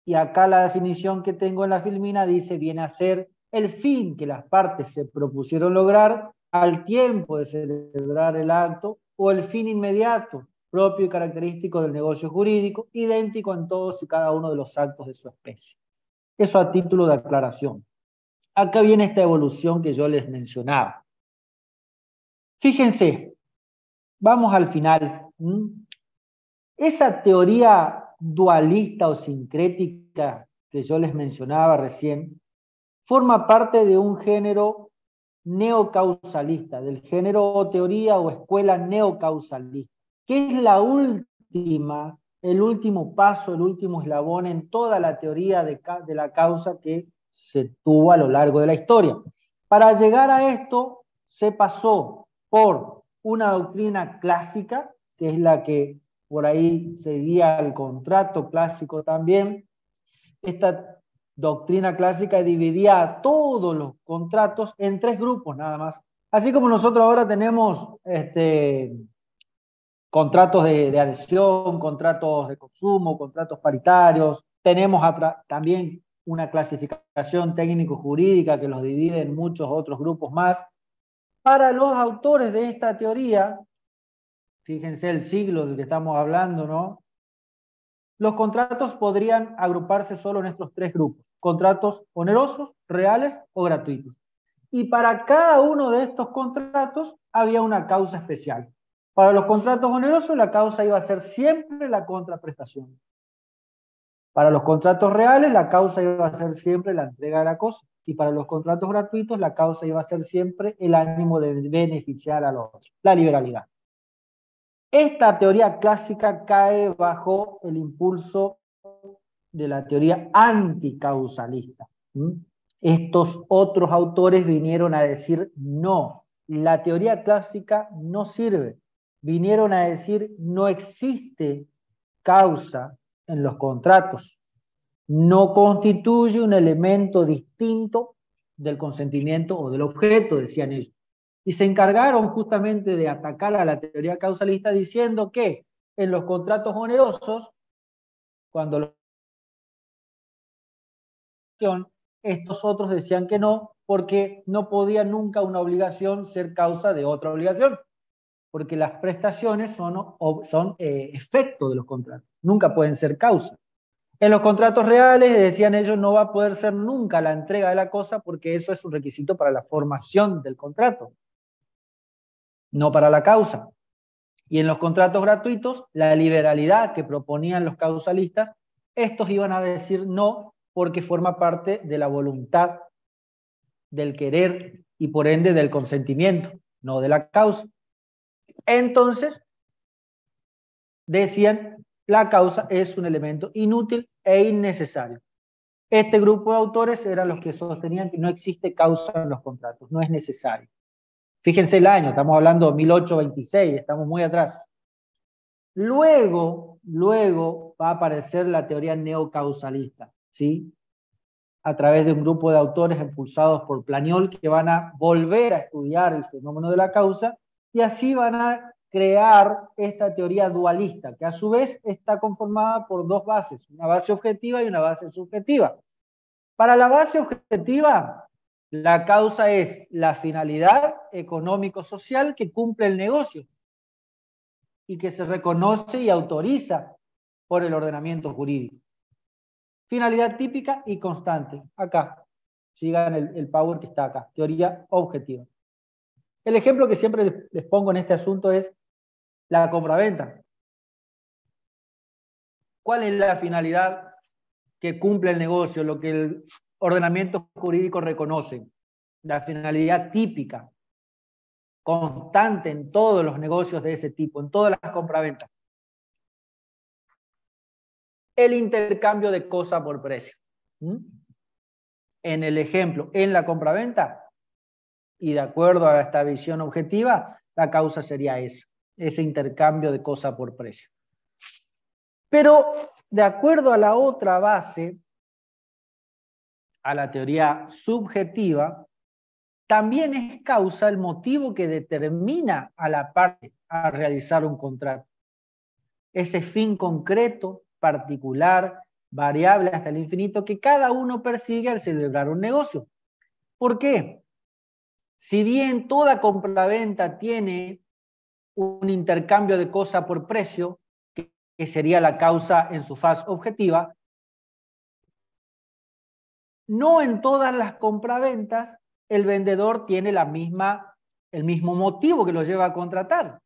Y acá la definición que tengo en la filmina dice, viene a ser el fin que las partes se propusieron lograr al tiempo de celebrar el acto, o el fin inmediato, propio y característico del negocio jurídico, idéntico en todos y cada uno de los actos de su especie. Eso a título de aclaración. Acá viene esta evolución que yo les mencionaba. Fíjense, vamos al final. Esa teoría dualista o sincrética que yo les mencionaba recién, forma parte de un género neocausalista, del género o teoría o escuela neocausalista, que es la última, el último paso, el último eslabón en toda la teoría de la causa que se tuvo a lo largo de la historia. Para llegar a esto se pasó por una doctrina clásica, que es la que por ahí seguía el contrato clásico también. Esta doctrina clásica dividía a todos los contratos en 3 grupos nada más. Así como nosotros ahora tenemos contratos de adhesión, contratos de consumo, contratos paritarios, tenemos también una clasificación técnico-jurídica que los divide en muchos otros grupos más. Para los autores de esta teoría, fíjense el siglo del que estamos hablando, ¿no? Los contratos podrían agruparse solo en estos 3 grupos: contratos onerosos, reales o gratuitos. Y para cada uno de estos contratos había una causa especial. Para los contratos onerosos la causa iba a ser siempre la contraprestación. Para los contratos reales la causa iba a ser siempre la entrega de la cosa. Y para los contratos gratuitos la causa iba a ser siempre el ánimo de beneficiar al otro, la liberalidad. Esta teoría clásica cae bajo el impulso de la teoría anticausalista. Estos otros autores vinieron a decir no, la teoría clásica no sirve. Vinieron a decir no existe causa en los contratos. No constituye un elemento distinto del consentimiento o del objeto, decían ellos. Y se encargaron justamente de atacar a la teoría causalista diciendo que en los contratos onerosos, cuando estos otros decían que no, porque no podía nunca una obligación ser causa de otra obligación, porque las prestaciones son efecto de los contratos, nunca pueden ser causa. En los contratos reales, decían ellos, no va a poder ser nunca la entrega de la cosa porque eso es un requisito para la formación del contrato, no para la causa. Y en los contratos gratuitos, la liberalidad que proponían los causalistas, estos iban a decir no porque forma parte de la voluntad, del querer y por ende del consentimiento, no de la causa. Entonces, decían, la causa es un elemento inútil e innecesario. Este grupo de autores eran los que sostenían que no existe causa en los contratos, no es necesario. Fíjense el año, estamos hablando de 1826, estamos muy atrás. Luego va a aparecer la teoría neocausalista, ¿sí? A través de un grupo de autores impulsados por Planiol que van a volver a estudiar el fenómeno de la causa y así van a crear esta teoría dualista, que a su vez está conformada por 2 bases, una base objetiva y una base subjetiva. Para la base objetiva, la causa es la finalidad económico-social que cumple el negocio y que se reconoce y autoriza por el ordenamiento jurídico. Finalidad típica y constante. Acá, sigan el power que está acá, teoría objetiva. El ejemplo que siempre les pongo en este asunto es la compraventa. ¿Cuál es la finalidad que cumple el negocio? Lo que el ordenamiento jurídico reconoce. La finalidad típica, constante en todos los negocios de ese tipo, en todas las compraventas. El intercambio de cosa por precio. En el ejemplo, en la compraventa, y de acuerdo a esta visión objetiva, la causa sería ese intercambio de cosa por precio. Pero de acuerdo a la otra base, a la teoría subjetiva, también es causa el motivo que determina a la parte a realizar un contrato. Ese fin concreto, particular, variable hasta el infinito, que cada uno persigue al celebrar un negocio. ¿Por qué? Si bien toda compraventa tiene un intercambio de cosa por precio, que sería la causa en su faz objetiva, no en todas las compraventas el vendedor tiene el mismo motivo que lo lleva a contratar.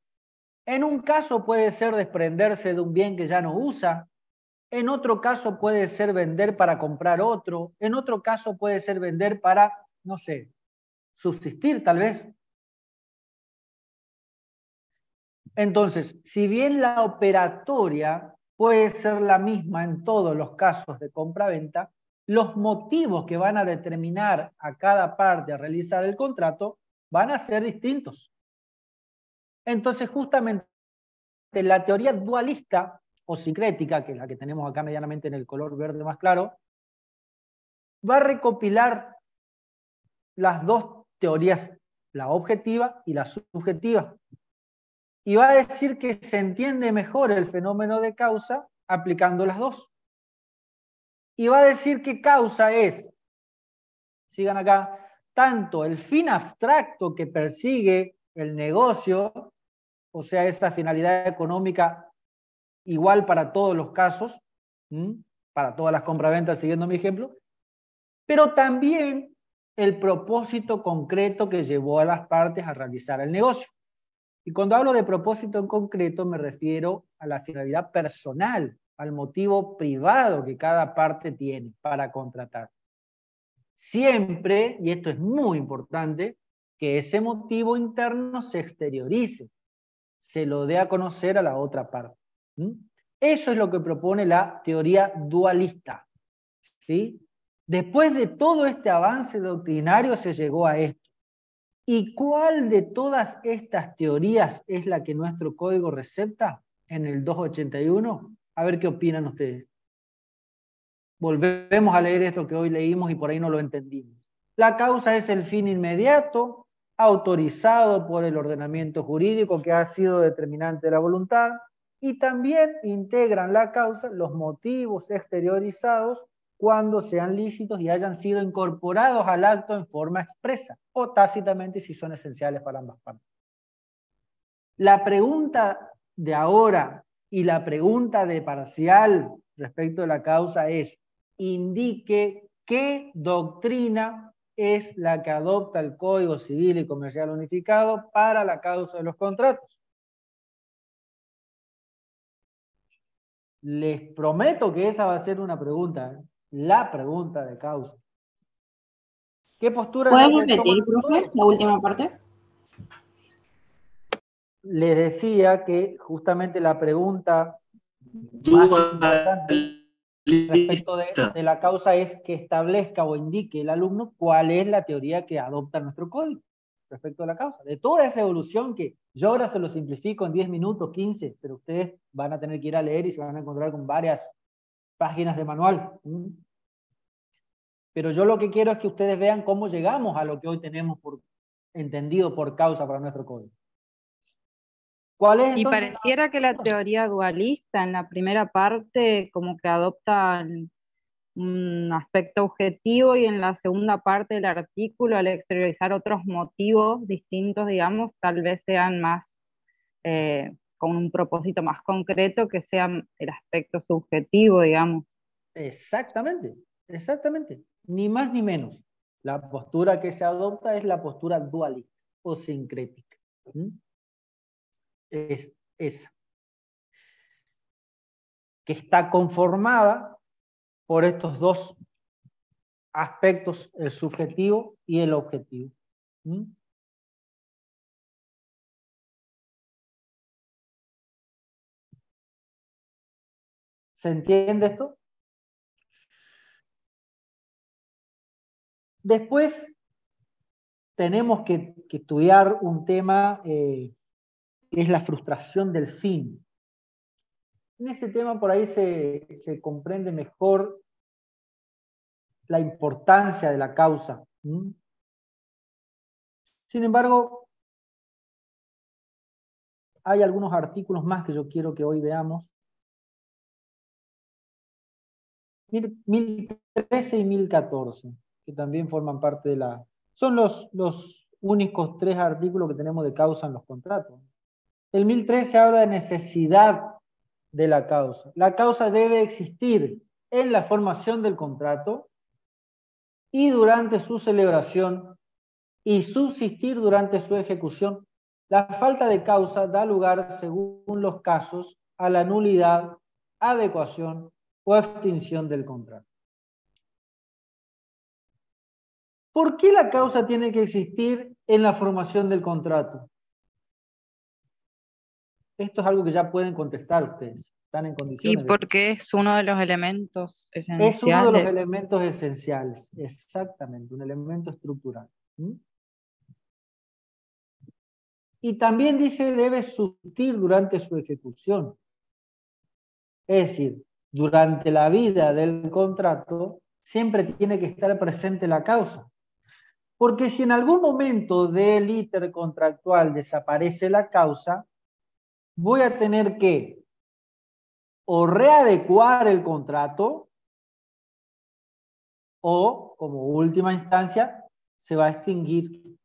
En un caso puede ser desprenderse de un bien que ya no usa, en otro caso puede ser vender para comprar otro, en otro caso puede ser vender para, no sé, subsistir tal vez. Entonces, si bien la operatoria puede ser la misma en todos los casos de compra-venta, los motivos que van a determinar a cada parte a realizar el contrato van a ser distintos. Entonces, justamente la teoría dualista o sincrética, que es la que tenemos acá medianamente en el color verde más claro, va a recopilar las dos teorías, la objetiva y la subjetiva. Y va a decir que se entiende mejor el fenómeno de causa aplicando las dos. Y va a decir que causa es, sigan acá, tanto el fin abstracto que persigue el negocio, o sea, esa finalidad económica igual para todos los casos, para todas las compraventas, siguiendo mi ejemplo, pero también el propósito concreto que llevó a las partes a realizar el negocio. Y cuando hablo de propósito en concreto me refiero a la finalidad personal, al motivo privado que cada parte tiene para contratar. Siempre, y esto es muy importante, que ese motivo interno se exteriorice, se lo dé a conocer a la otra parte. Eso es lo que propone la teoría dualista. ¿Sí? Después de todo este avance doctrinario se llegó a esto. ¿Y cuál de todas estas teorías es la que nuestro código recepta en el 281? A ver qué opinan ustedes. Volvemos a leer esto que hoy leímos y por ahí no lo entendimos. La causa es el fin inmediato, autorizado por el ordenamiento jurídico que ha sido determinante de la voluntad, y también integran la causa los motivos exteriorizados cuando sean lícitos y hayan sido incorporados al acto en forma expresa o tácitamente si son esenciales para ambas partes. La pregunta de ahora y la pregunta de parcial respecto de la causa es: indique qué doctrina es la que adopta el Código Civil y Comercial Unificado para la causa de los contratos. Les prometo que esa va a ser una pregunta, la pregunta de causa. ¿Qué postura? ¿Puedes repetir, profe, la última parte? Les decía que justamente la pregunta más importante respecto de la causa es que establezca o indique el alumno cuál es la teoría que adopta nuestro código respecto a la causa. De toda esa evolución que yo ahora se lo simplifico en 10 minutos, 15, pero ustedes van a tener que ir a leer y se van a encontrar con varias páginas de manual. Pero yo lo que quiero es que ustedes vean cómo llegamos a lo que hoy tenemos entendido por causa para nuestro código. ¿Cuál es, entonces? Y pareciera que la teoría dualista en la primera parte como que adopta un aspecto objetivo y en la segunda parte del artículo, al exteriorizar otros motivos distintos, digamos, tal vez sean más con un propósito más concreto que sean el aspecto subjetivo, digamos. Exactamente, exactamente. Ni más ni menos. La postura que se adopta es la postura dualista. o sincrética. Es esa. Que está conformada por estos dos aspectos, el subjetivo y el objetivo. ¿Se entiende esto? Después tenemos que estudiar un tema que es la frustración del fin. En ese tema por ahí se comprende mejor la importancia de la causa. Sin embargo, hay algunos artículos más que yo quiero que hoy veamos. 1013 y 1014, que también forman parte de la... Son los únicos 3 artículos que tenemos de causa en los contratos. El 1013 habla de necesidad de la causa. La causa debe existir en la formación del contrato y durante su celebración y subsistir durante su ejecución. La falta de causa da lugar, según los casos, a la nulidad, adecuación o extinción del contrato. ¿Por qué la causa tiene que existir en la formación del contrato? Esto es algo que ya pueden contestar ustedes. Están en condiciones. Y porque es uno de los elementos esenciales. Es uno de los elementos esenciales, exactamente, un elemento estructural. Y también dice debe subsistir durante su ejecución. Es decir, durante la vida del contrato siempre tiene que estar presente la causa. Porque si en algún momento del íter contractual desaparece la causa, voy a tener que o readecuar el contrato o, como última instancia, se va a extinguir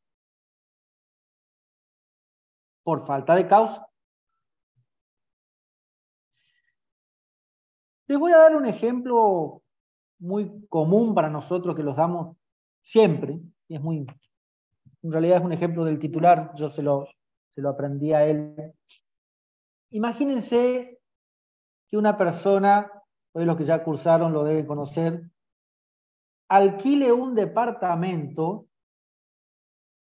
por falta de causa. Les voy a dar un ejemplo muy común para nosotros que los damos siempre, y es muy, en realidad es un ejemplo del titular, yo se lo aprendí a él. Imagínense que una persona, hoy los que ya cursaron lo deben conocer, alquile un departamento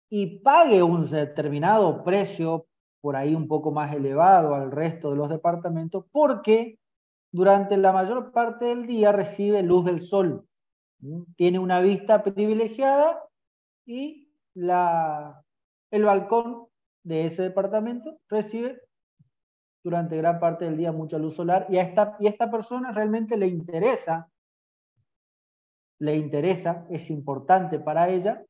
y pague un determinado precio, por ahí un poco más elevado al resto de los departamentos, porque durante la mayor parte del día recibe luz del sol. Tiene una vista privilegiada y el balcón de ese departamento recibe durante gran parte del día mucha luz solar y a esta persona realmente le interesa, es importante para ella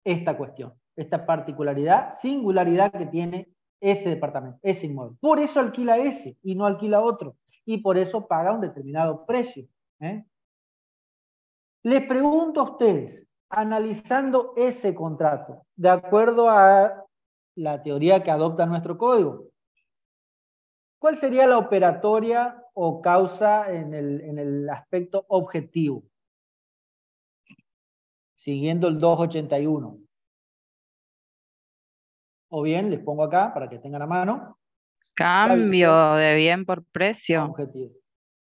esta cuestión, esta particularidad, singularidad que tiene ese departamento, ese inmueble. Por eso alquila ese y no alquila otro. Y por eso paga un determinado precio. Les pregunto a ustedes, analizando ese contrato, de acuerdo a la teoría que adopta nuestro código, ¿cuál sería la operatoria o causa en el aspecto objetivo? Siguiendo el 281. O bien, les pongo acá para que tengan a mano. Cambio de bien por precio. Objetivo.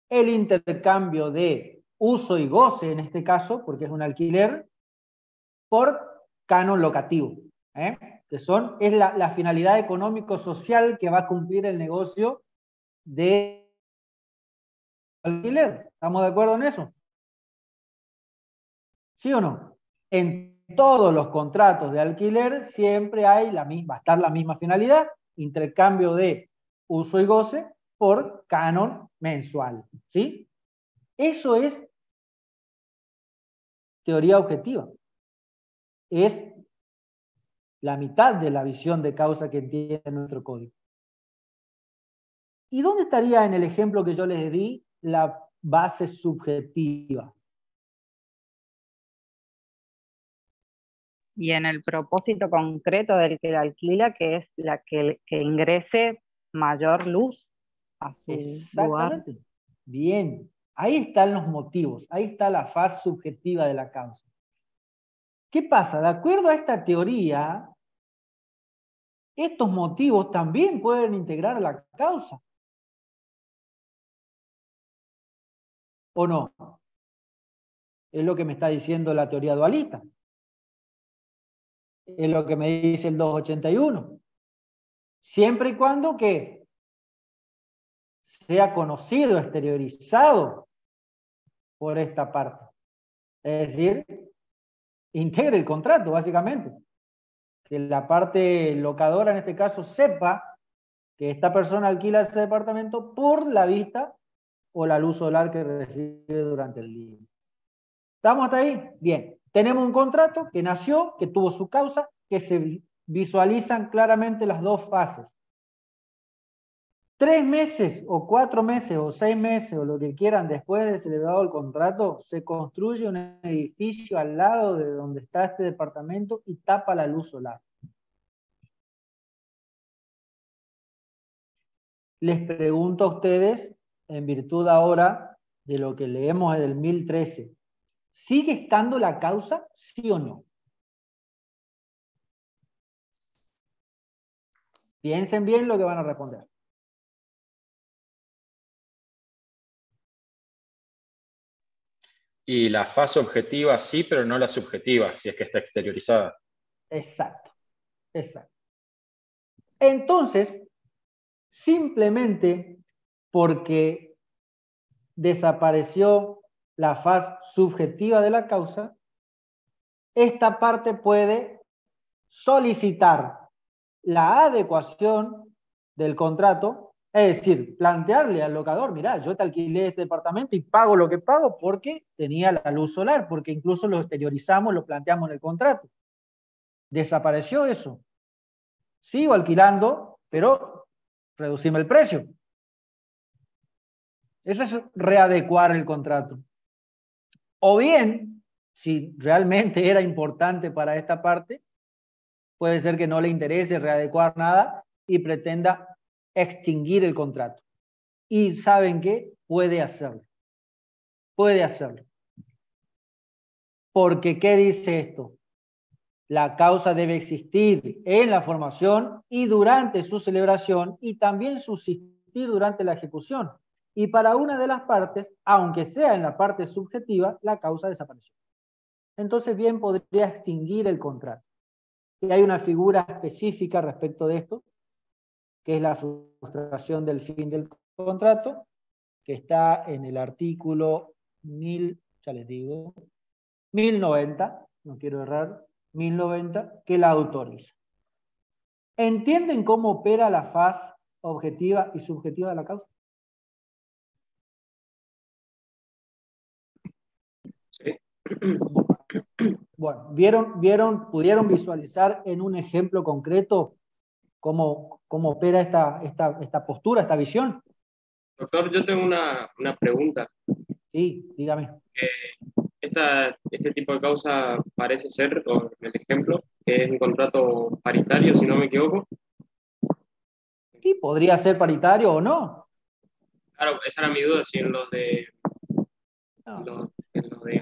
El intercambio de uso y goce, en este caso, porque es un alquiler, por canon locativo. Que es la finalidad económico-social que va a cumplir el negocio de alquiler. ¿Estamos de acuerdo en eso? ¿Sí o no? En todos los contratos de alquiler siempre va a estar la misma finalidad, intercambio de uso y goce por canon mensual. ¿Sí? Eso es teoría objetiva. Es la mitad de la visión de causa que entiende nuestro código. ¿Y dónde estaría en el ejemplo que yo les di la base subjetiva? Y en el propósito concreto del que la alquila, que es que ingrese mayor luz a su lugar. Exactamente. Bien. Ahí están los motivos. Ahí está la faz subjetiva de la causa. ¿Qué pasa? De acuerdo a esta teoría, estos motivos también pueden integrar la causa. ¿O no? Es lo que me está diciendo la teoría dualista. Es lo que me dice el 281. Siempre y cuando que sea conocido, exteriorizado por esta parte. Es decir, integre el contrato, básicamente. Que la parte locadora, en este caso, sepa que esta persona alquila ese departamento por la vista o la luz solar que recibe durante el día. ¿Estamos hasta ahí? Bien. Tenemos un contrato que nació, que tuvo su causa, que se visualizan claramente las dos fases. 3 meses o 4 meses o 6 meses o lo que quieran después de celebrado el contrato, se construye un edificio al lado de donde está este departamento y tapa la luz solar. Les pregunto a ustedes, en virtud ahora de lo que leemos del 1013, ¿sigue estando la causa, sí o no? Piensen bien lo que van a responder. Y la fase objetiva sí, pero no la subjetiva, si es que está exteriorizada. Exacto, exacto. Entonces, simplemente porque desapareció la fase subjetiva de la causa, esta parte puede solicitar la adecuación del contrato, es decir, plantearle al locador, mirá, yo te alquilé este departamento y pago lo que pago porque tenía la luz solar, porque incluso lo exteriorizamos, lo planteamos en el contrato. Desapareció eso. Sigo alquilando, pero reducime el precio. Eso es readecuar el contrato. O bien, si realmente era importante para esta parte, puede ser que no le interese readecuar nada y pretenda extinguir el contrato. Y ¿saben qué? Puede hacerlo. Puede hacerlo. Porque, ¿qué dice esto? La causa debe existir en la formación y durante su celebración y también subsistir durante la ejecución. Y para una de las partes, aunque sea en la parte subjetiva, la causa desapareció. Entonces bien podría extinguir el contrato. Y hay una figura específica respecto de esto, que es la frustración del fin del contrato, que está en el artículo 1090, no quiero errar, 1090, que la autoriza. ¿Entienden cómo opera la fase objetiva y subjetiva de la causa? Sí. Bueno, pudieron visualizar en un ejemplo concreto cómo opera esta postura, esta visión. Doctor, yo tengo una pregunta. Sí, dígame. Este tipo de causa parece ser, por el ejemplo, que es un contrato paritario, si no me equivoco. Sí, podría ser paritario o no. Claro, esa era mi duda, si en los de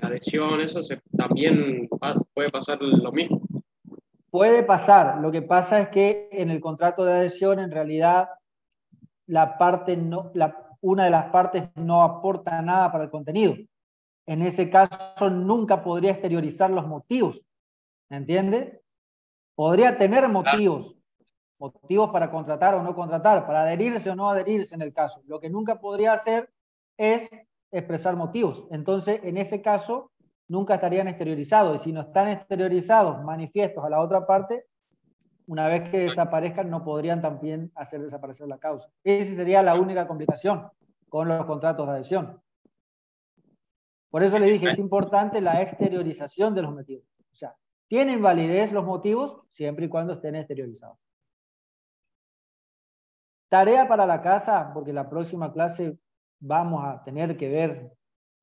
adhesión, eso también puede pasar lo mismo. Puede pasar. Lo que pasa es que en el contrato de adhesión, en realidad, una de las partes no aporta nada para el contenido. En ese caso, nunca podría exteriorizar los motivos. ¿Me entiende? Podría tener motivos para contratar o no contratar, para adherirse o no adherirse en el caso. Lo que nunca podría hacer es expresar motivos. Entonces, en ese caso, nunca estarían exteriorizados. Y si no están exteriorizados, manifiestos a la otra parte, una vez que desaparezcan, no podrían también hacer desaparecer la causa. Esa sería la única complicación con los contratos de adhesión. Por eso le dije, es importante la exteriorización de los motivos. O sea, tienen validez los motivos siempre y cuando estén exteriorizados. Tarea para la casa, porque la próxima clase vamos a tener que ver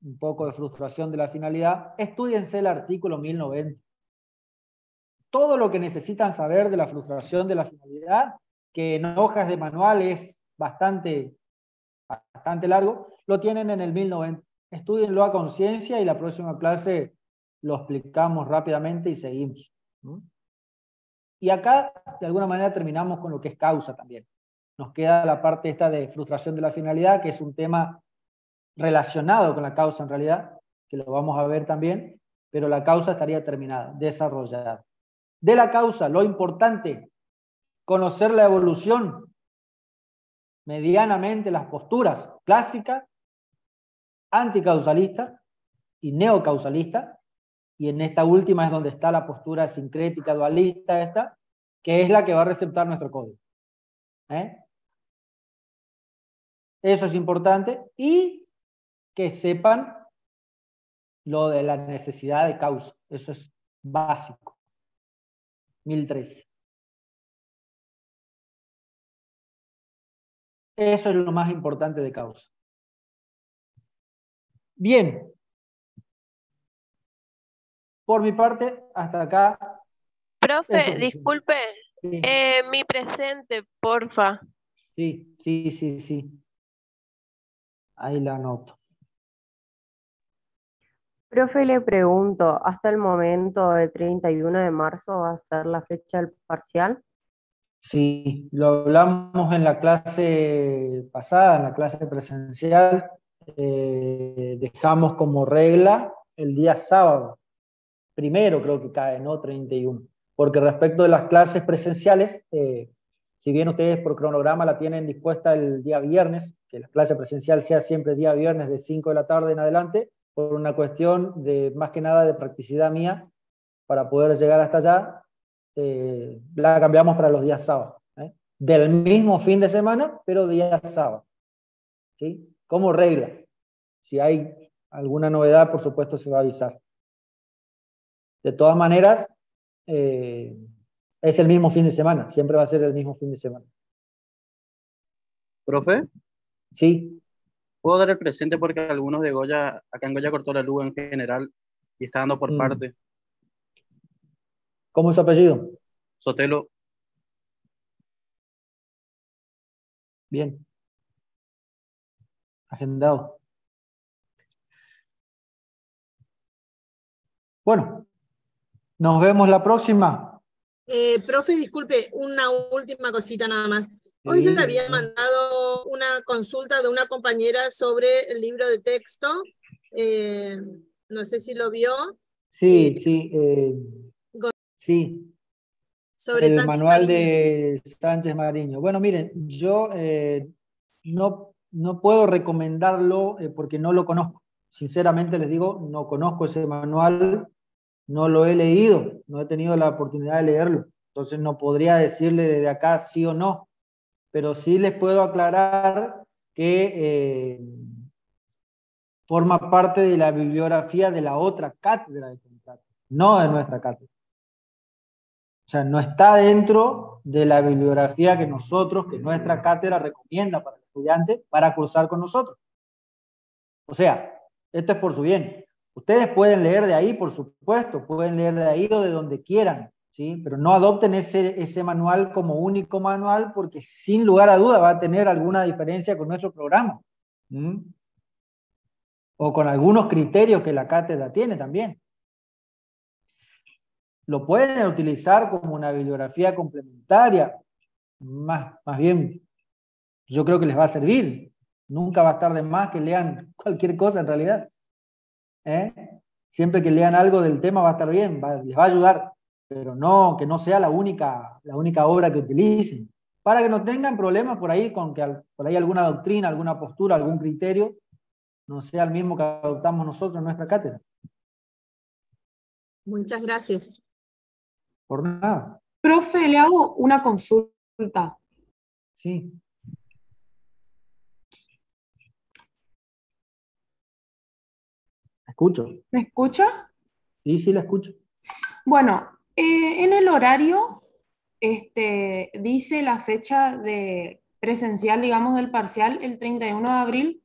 un poco de frustración de la finalidad. Estúdiense el artículo 1090. Todo lo que necesitan saber de la frustración de la finalidad, que en hojas de manual es bastante largo, lo tienen en el 1090. Estúdienlo a conciencia y la próxima clase lo explicamos rápidamente y seguimos. Y acá, de alguna manera, terminamos con lo que es causa también. Nos queda la parte esta de frustración de la finalidad, que es un tema relacionado con la causa en realidad, que lo vamos a ver también, pero la causa estaría terminada, desarrollada. De la causa, lo importante, conocer la evolución, medianamente las posturas clásicas, anticausalista y neocausalista, y en esta última es donde está la postura sincrética dualista esta, que es la que va a receptar nuestro código. Eso es importante, y que sepan lo de la necesidad de causa. Eso es básico. 1013. Eso es lo más importante de causa. Bien. Por mi parte, hasta acá. Profe, disculpe, sí. Mi presente, porfa. Sí. Ahí la anoto. Profe, le pregunto, ¿hasta el momento del 31 de marzo va a ser la fecha del parcial? Sí, lo hablamos en la clase pasada, en la clase presencial. Dejamos como regla el día sábado. Primero creo que cae, no 31. Porque respecto de las clases presenciales, si bien ustedes por cronograma la tienen dispuesta el día viernes, que la clase presencial sea siempre día viernes de 5 de la tarde en adelante, por una cuestión de, más que nada, de practicidad mía, para poder llegar hasta allá, la cambiamos para los días sábados. Del mismo fin de semana, pero días sábados. ¿Sí? Como regla. Si hay alguna novedad, por supuesto se va a avisar. De todas maneras, es el mismo fin de semana, siempre va a ser el mismo fin de semana. ¿Profe? Sí. ¿Puedo dar el presente porque algunos de Goya, acá en Goya cortó la luz en general y está dando por parte? ¿Cómo es su apellido? Sotelo. Bien. Agendado. Bueno, nos vemos la próxima. Profe, disculpe, una última cosita nada más. Hoy yo le había mandado una consulta de una compañera sobre el libro de texto. No sé si lo vio. Sí. Sobre el Sánchez manual Mariño. de Sánchez Mariño. Bueno, miren, yo no puedo recomendarlo porque no lo conozco. Sinceramente les digo, no conozco ese manual, no lo he leído, no he tenido la oportunidad de leerlo. Entonces no podría decirle desde acá sí o no. Pero sí les puedo aclarar que forma parte de la bibliografía de la otra cátedra de contrato, no de nuestra cátedra. O sea, no está dentro de la bibliografía que nuestra cátedra recomienda para el estudiante para cursar con nosotros. O sea, esto es por su bien. Ustedes pueden leer de ahí, por supuesto, pueden leer de ahí o de donde quieran, ¿sí? Pero no adopten ese manual como único manual porque sin lugar a duda va a tener alguna diferencia con nuestro programa. O con algunos criterios que la cátedra tiene también. Lo pueden utilizar como una bibliografía complementaria, más bien, yo creo que les va a servir. Nunca va a estar de más que lean cualquier cosa en realidad. Siempre que lean algo del tema va a estar bien, les va a ayudar, pero no que no sea la única obra que utilicen. Para que no tengan problemas por ahí con que por ahí alguna doctrina, alguna postura, algún criterio no sea el mismo que adoptamos nosotros en nuestra cátedra. Muchas gracias. Por nada. Profe, le hago una consulta. Sí. Escucho. ¿Me escucha? Sí, la escucho. Bueno, en el horario dice la fecha de presencial, digamos, del parcial, el 31 de abril,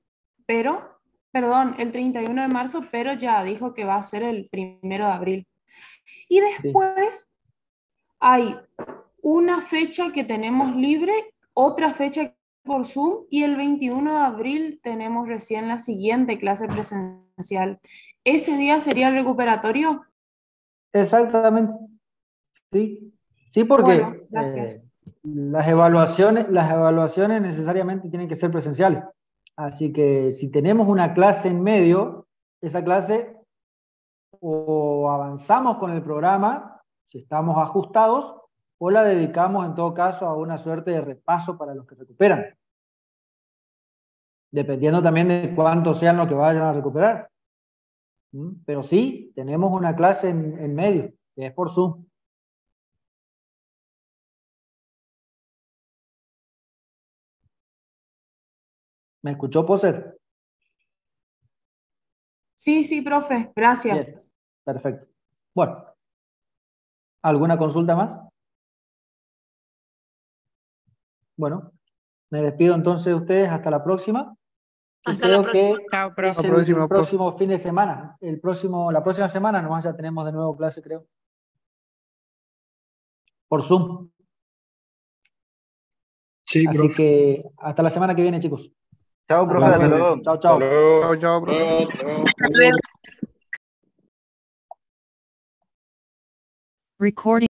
el 31 de marzo, pero ya dijo que va a ser el 1 de abril. Y después hay una fecha que tenemos libre, otra fecha por Zoom, y el 21 de abril tenemos recién la siguiente clase presencial. ¿Ese día sería el recuperatorio? Exactamente. Sí. Sí, porque Bueno, gracias. las evaluaciones necesariamente tienen que ser presenciales. Así que si tenemos una clase en medio, esa clase o avanzamos con el programa, si estamos ajustados, o la dedicamos en todo caso a una suerte de repaso para los que recuperan. Dependiendo también de cuántos sean los que vayan a recuperar. Pero sí, tenemos una clase en medio, que es por Zoom. ¿Me escuchó, Poser? Sí, sí, profe, gracias. Bien, perfecto. Bueno, ¿alguna consulta más? Bueno, me despido entonces de ustedes hasta la próxima. Hasta Creo la que próxima. es el próximo fin de semana. La próxima semana nomás ya tenemos de nuevo clase, creo. Por Zoom. Sí, Así profe. que hasta la semana que viene, chicos. Chao, profe, hasta luego. Chao, chao. Chao, chao, profe. Luego. Recording.